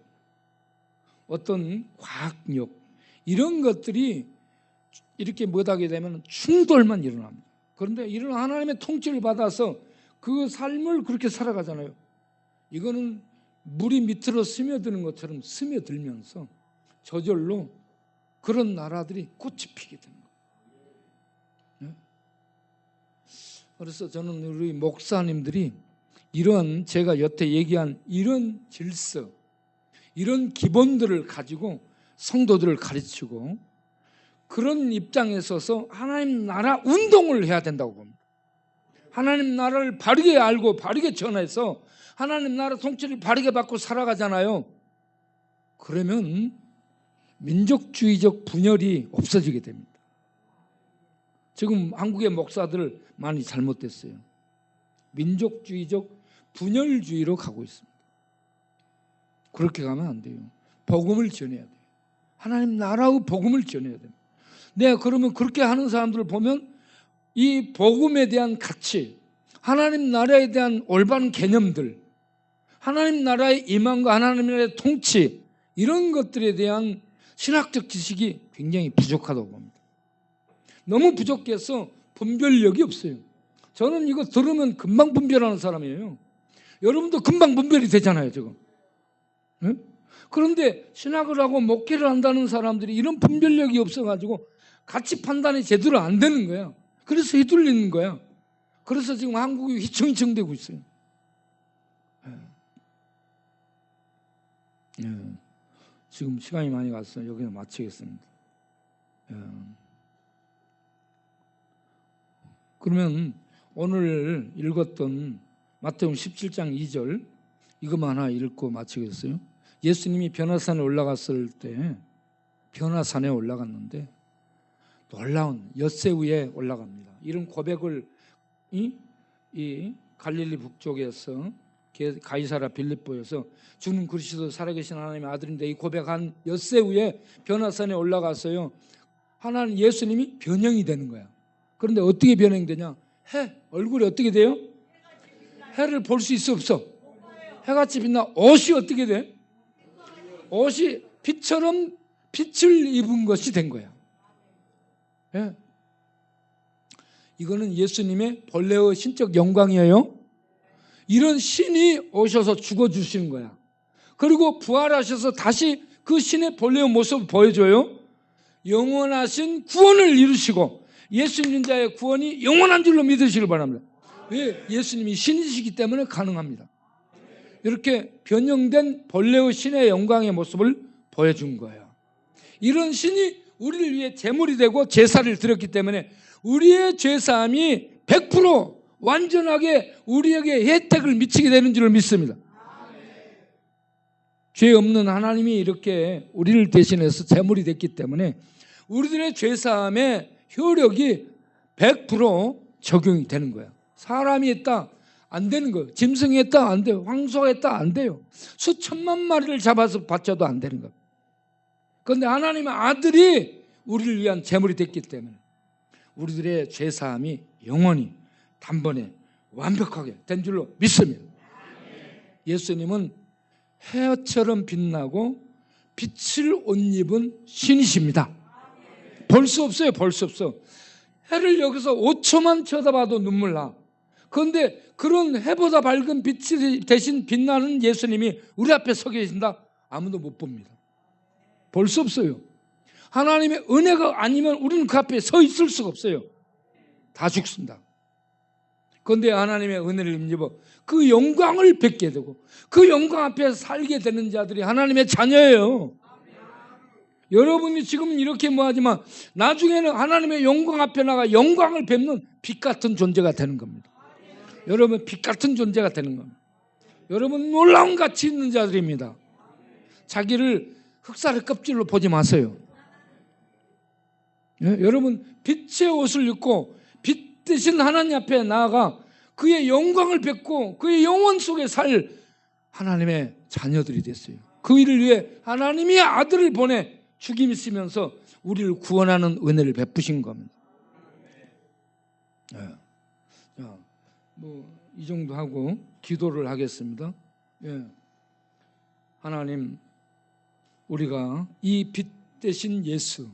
어떤 과학력 이런 것들이 이렇게 못하게 되면 충돌만 일어납니다. 그런데 이런 하나님의 통치를 받아서 그 삶을 그렇게 살아가잖아요. 이거는 물이 밑으로 스며드는 것처럼 스며들면서 저절로 그런 나라들이 꽃이 피게 되는 거예요. 그래서 저는 우리 목사님들이 이런 제가 여태 얘기한 이런 질서, 이런 기본들을 가지고 성도들을 가르치고 그런 입장에 서서 하나님 나라 운동을 해야 된다고 봅니다. 하나님 나라를 바르게 알고 바르게 전해서 하나님 나라 통치를 바르게 받고 살아가잖아요. 그러면 민족주의적 분열이 없어지게 됩니다. 지금 한국의 목사들 많이 잘못됐어요. 민족주의적 분열주의로 가고 있습니다. 그렇게 가면 안 돼요. 복음을 전해야 돼요. 하나님 나라의 복음을 전해야 됩니다. 네, 그러면 그렇게 하는 사람들을 보면 이 복음에 대한 가치, 하나님 나라에 대한 올바른 개념들, 하나님 나라의 임함과 하나님 나라의 통치 이런 것들에 대한 신학적 지식이 굉장히 부족하다고 봅니다. 너무 부족해서 분별력이 없어요. 저는 이거 들으면 금방 분별하는 사람이에요. 여러분도 금방 분별이 되잖아요, 지금. 네? 그런데 신학을 하고 목회를 한다는 사람들이 이런 분별력이 없어가지고 가치 판단이 제대로 안 되는 거야. 그래서 휘둘리는 거야. 그래서 지금 한국이 휘청휘청되고 있어요. 지금 시간이 많이 갔어요. 여기는 마치겠습니다. 그러면 오늘 읽었던 마태복음 17장 2절 이것만 하나 읽고 마치겠어요. 예수님이 변화산에 올라갔을 때 변화산에 올라갔는데 놀라운 엿새 위에 올라갑니다. 이런 고백을 이 갈릴리 북쪽에서 가이사랴 빌립보에서 주는 그리스도 살아계신 하나님의 아들인데 이 고백한 엿새 위에 변화산에 올라갔어요. 하나님 예수님이 변형이 되는 거야. 그런데 어떻게 변형되냐? 얼굴이 어떻게 돼요? 해를 볼 수 있어 없어? 해같이 빛나. 옷이 어떻게 돼? 옷이 빛처럼 빛을 입은 것이 된 거야. 예. 이거는 예수님의 본래의 신적 영광이에요. 이런 신이 오셔서 죽어주시는 거야. 그리고 부활하셔서 다시 그 신의 본래의 모습을 보여줘요. 영원하신 구원을 이루시고 예수 믿는 자의 구원이 영원한 줄로 믿으시길 바랍니다. 왜? 예수님이 신이시기 때문에 가능합니다. 이렇게 변형된 본래의 신의 영광의 모습을 보여준 거예요. 이런 신이 우리를 위해 제물이 되고 제사를 드렸기 때문에 우리의 죄사함이 100% 완전하게 우리에게 혜택을 미치게 되는 줄을 믿습니다. 죄 없는 하나님이 이렇게 우리를 대신해서 제물이 됐기 때문에 우리들의 죄사함의 효력이 100% 적용이 되는 거예요. 사람이 했다 안 되는 거예요. 짐승이 했다 안 돼요. 황소가 했다 안 돼요. 수천만 마리를 잡아서 바쳐도 안 되는 거예요. 그런데 하나님의 아들이 우리를 위한 제물이 됐기 때문에 우리들의 죄사함이 영원히 단번에 완벽하게 된 줄로 믿습니다. 예수님은 해처럼 빛나고 빛을 옷 입은 신이십니다. 볼 수 없어요. 볼 수 없어. 해를 여기서 5초만 쳐다봐도 눈물 나. 그런데 그런 해보다 밝은 빛이 대신 빛나는 예수님이 우리 앞에 서 계신다? 아무도 못 봅니다. 볼 수 없어요. 하나님의 은혜가 아니면 우리는 그 앞에 서 있을 수가 없어요. 다 죽습니다. 그런데 하나님의 은혜를 힘입어 그 영광을 뵙게 되고 그 영광 앞에 살게 되는 자들이 하나님의 자녀예요. 여러분이 지금 이렇게 뭐하지만 나중에는 하나님의 영광 앞에 나가 영광을 뵙는 빛 같은 존재가 되는 겁니다. 여러분 빛 같은 존재가 되는 겁니다. 여러분 놀라운 가치 있는 자들입니다. 자기를 흑살의 껍질로 보지 마세요. 예? 여러분 빛의 옷을 입고 빛 대신 하나님 앞에 나아가 그의 영광을 뵙고 그의 영원 속에 살 하나님의 자녀들이 됐어요. 그 일을 위해 하나님이 아들을 보내 죽임이 있으면서 우리를 구원하는 은혜를 베푸신 겁니다. 이 정도 하고 기도를 하겠습니다. 하나님, 우리가 이 빛 대신 예수,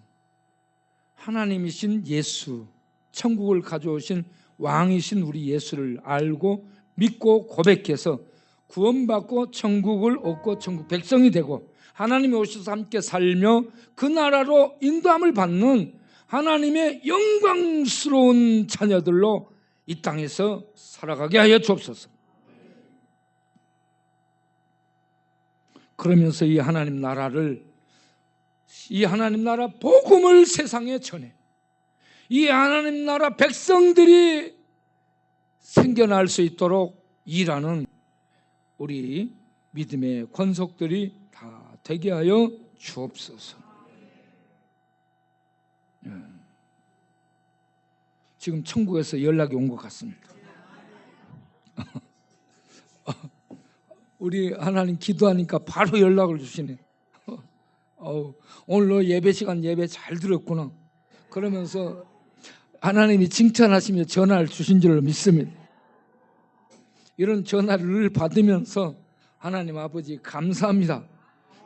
하나님이신 예수, 천국을 가져오신 왕이신 우리 예수를 알고 믿고 고백해서 구원받고 천국을 얻고 천국 백성이 되고 하나님이 오셔서 함께 살며 그 나라로 인도함을 받는 하나님의 영광스러운 자녀들로 이 땅에서 살아가게 하여 주옵소서. 그러면서 이 하나님 나라 복음을 세상에 전해 이 하나님 나라 백성들이 생겨날 수 있도록 일하는 우리 믿음의 권속들이 다 되게 하여 주옵소서. 지금 천국에서 연락이 온 것 같습니다. 우리 하나님 기도하니까 바로 연락을 주시네. 오늘 너 예배 시간 예배 잘 들었구나. 그러면서 하나님이 칭찬하시며 전화를 주신 줄로 믿습니다. 이런 전화를 받으면서 하나님 아버지 감사합니다.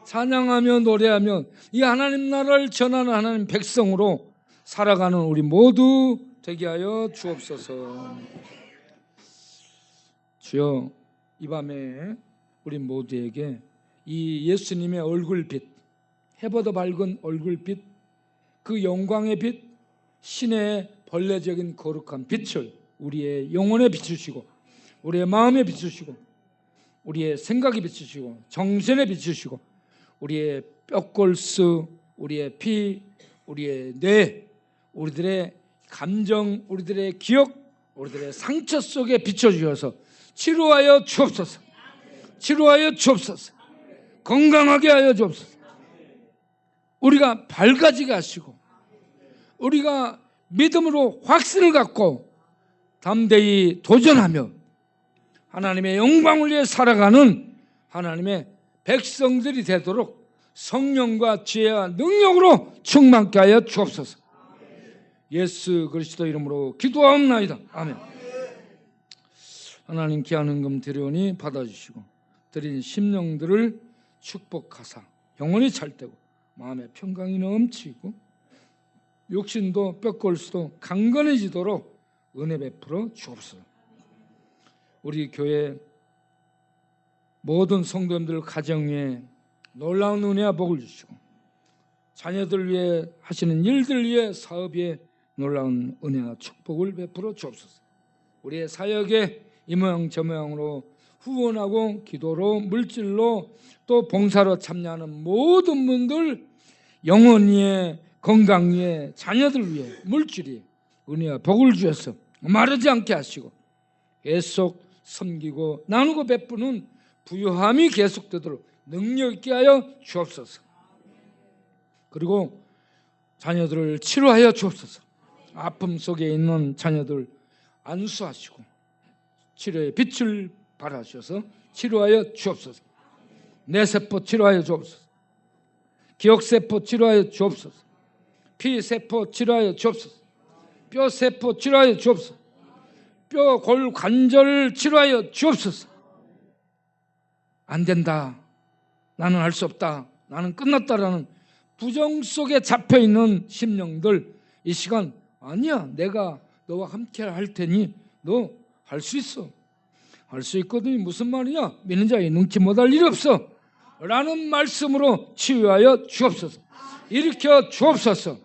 찬양하며 노래하며 이 하나님 나라를 전하는 하나님 백성으로 살아가는 우리 모두 되게 하여 주옵소서. 주여, 이 밤에 우리 모두에게 이 예수님의 얼굴빛, 해보다 밝은 얼굴빛, 그 영광의 빛, 신의 벌레적인 거룩한 빛을 우리의 영혼에 비추시고 우리의 마음에 비추시고 우리의 생각에 비추시고 정신에 비추시고 우리의 뼈골수, 우리의 피, 우리의 뇌, 우리들의 감정, 우리들의 기억, 우리들의 상처 속에 비춰주셔서 치료하여 주옵소서. 치료하여 주옵소서. 건강하게 하여 주옵소서. 우리가 밝아지게 하시고 우리가 믿음으로 확신을 갖고 담대히 도전하며 하나님의 영광을 위해 살아가는 하나님의 백성들이 되도록 성령과 지혜와 능력으로 충만케 하여 주옵소서. 예수 그리스도 이름으로 기도하옵나이다. 아멘. 하나님 귀한 헌금 드려오니 받아주시고 드린 심령들을 축복하사 영혼이 찰되고 마음의 평강이 넘치고 육신도 뼈골수도 강건해지도록 은혜 베풀어 주옵소서. 우리 교회 모든 성도님들 가정 위에 놀라운 은혜와 복을 주시고 자녀들 위해 하시는 일들 위해 사업 위에 놀라운 은혜와 축복을 베풀어 주옵소서. 우리의 사역에 이 모양 저 모양으로 후원하고 기도로 물질로 또 봉사로 참여하는 모든 분들 영혼 위에 건강 위에 자녀들 위해 물질이 은혜와 복을 주셔서 마르지 않게 하시고 계속 섬기고 나누고 베푸는 부요함이 계속되도록 능력 있게 하여 주옵소서. 그리고 자녀들을 치료하여 주옵소서. 아픔 속에 있는 자녀들 안수하시고 치료의 빛을 발하셔서 치료하여 주옵소서. 뇌세포 치료하여 주옵소서. 기억세포 치료하여 주옵소서. 피세포 치료하여 주옵소서. 뼈세포 치료하여 주옵소서. 뼈, 골, 관절 치료하여 주옵소서. 안 된다, 나는 할 수 없다, 나는 끝났다라는 부정 속에 잡혀있는 심령들 이 시간 아니야, 내가 너와 함께 할 테니 너 할 수 있어, 할 수 있거든요. 무슨 말이냐, 믿는 자에 능치 못할 일이 없어 라는 말씀으로 치유하여 주옵소서. 일으켜 주옵소서.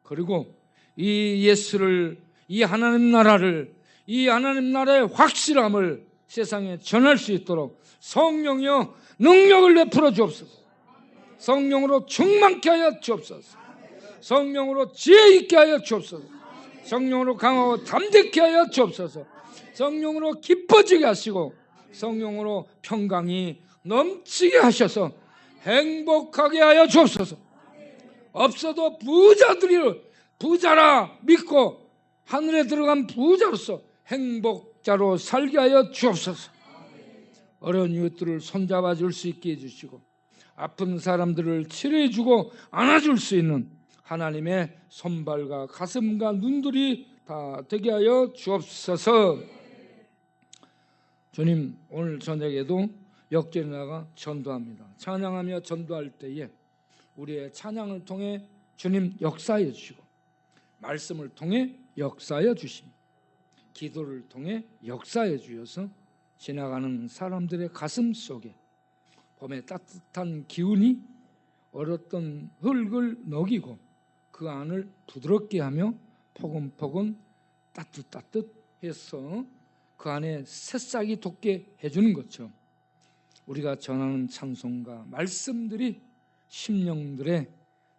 그리고 이 예수를, 이 하나님 나라를, 이 하나님 나라의 확실함을 세상에 전할 수 있도록 성령이여 능력을 베풀어 주옵소서. 성령으로 충만케 하여 주옵소서. 성령으로 지혜 있게 하여 주옵소서. 성령으로 강하고 담대케 하여 주옵소서. 성령으로 기뻐지게 하시고 성령으로 평강이 넘치게 하셔서 행복하게 하여 주옵소서. 없어도 부자라 믿고 하늘에 들어간 부자로서 행복자로 살게 하여 주옵소서. 어려운 이웃들을 손잡아 줄 수 있게 해주시고 아픈 사람들을 치료해주고 안아줄 수 있는 하나님의 손발과 가슴과 눈들이 다 되게 하여 주옵소서. 주님, 오늘 저녁에도 역전에 나가 전도합니다. 찬양하며 전도할 때에 우리의 찬양을 통해 주님 역사해 주시고 말씀을 통해 역사해 주시고 기도를 통해 역사해 주셔서 지나가는 사람들의 가슴 속에 봄의 따뜻한 기운이 얼었던 흙을 녹이고 그 안을 부드럽게 하며 포근포근 따뜻해서 그 안에 새싹이 돋게 해주는 것처럼 우리가 전하는 찬송과 말씀들이 심령들의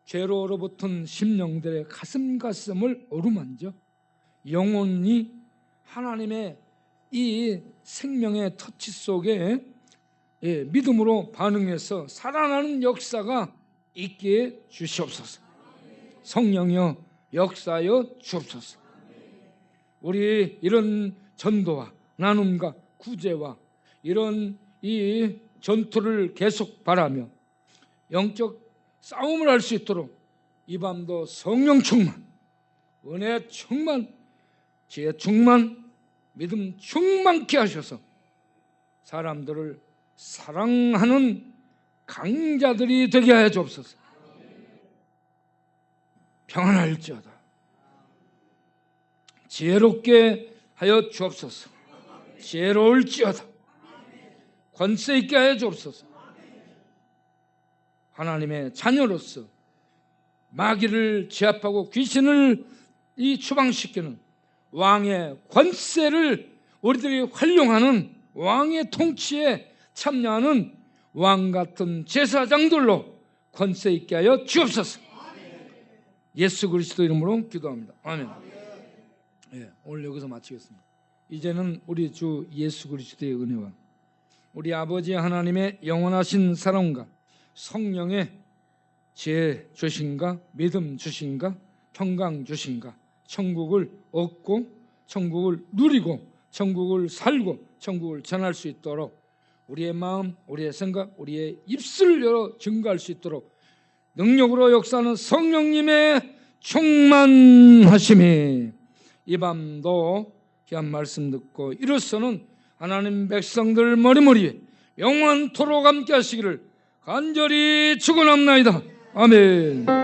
죄로 얼어붙은 심령들의 가슴을 어루만져 영혼이 하나님의 이 생명의 터치 속에 믿음으로 반응해서 살아나는 역사가 있게 해 주시옵소서. 성령이여 역사여 주옵소서. 우리 이런 전도와 나눔과 구제와 이런 이 전투를 계속 바라며 영적 싸움을 할 수 있도록 이 밤도 성령 충만, 은혜 충만, 지혜 충만, 믿음 충만케 하셔서 사람들을 사랑하는 강자들이 되게 하여 주옵소서. 평안할지어다. 지혜롭게 하여 주옵소서. 지혜로울지어다. 권세 있게 하여 주옵소서. 하나님의 자녀로서 마귀를 제압하고 귀신을 추방시키는 왕의 권세를 우리들이 활용하는 왕의 통치에 참여하는 왕 같은 제사장들로 권세 있게 하여 주옵소서. 예수 그리스도 이름으로 기도합니다. 아멘. 오늘 여기서 마치겠습니다. 이제는 우리 주 예수 그리스도의 은혜와 우리 아버지 하나님의 영원하신 사랑과 성령의 지혜 주신가, 믿음 주신가, 평강 주신가, 천국을 얻고 천국을 누리고 천국을 살고 천국을 전할 수 있도록 우리의 마음, 우리의 생각, 우리의 입술을 열어 증거할 수 있도록 능력으로 역사하는 성령님의 충만하심이 이 밤도 귀한 말씀 듣고 일어서는 하나님 백성들 머리머리에 영원토록 함께 하시기를 간절히 축원합나이다. 아멘.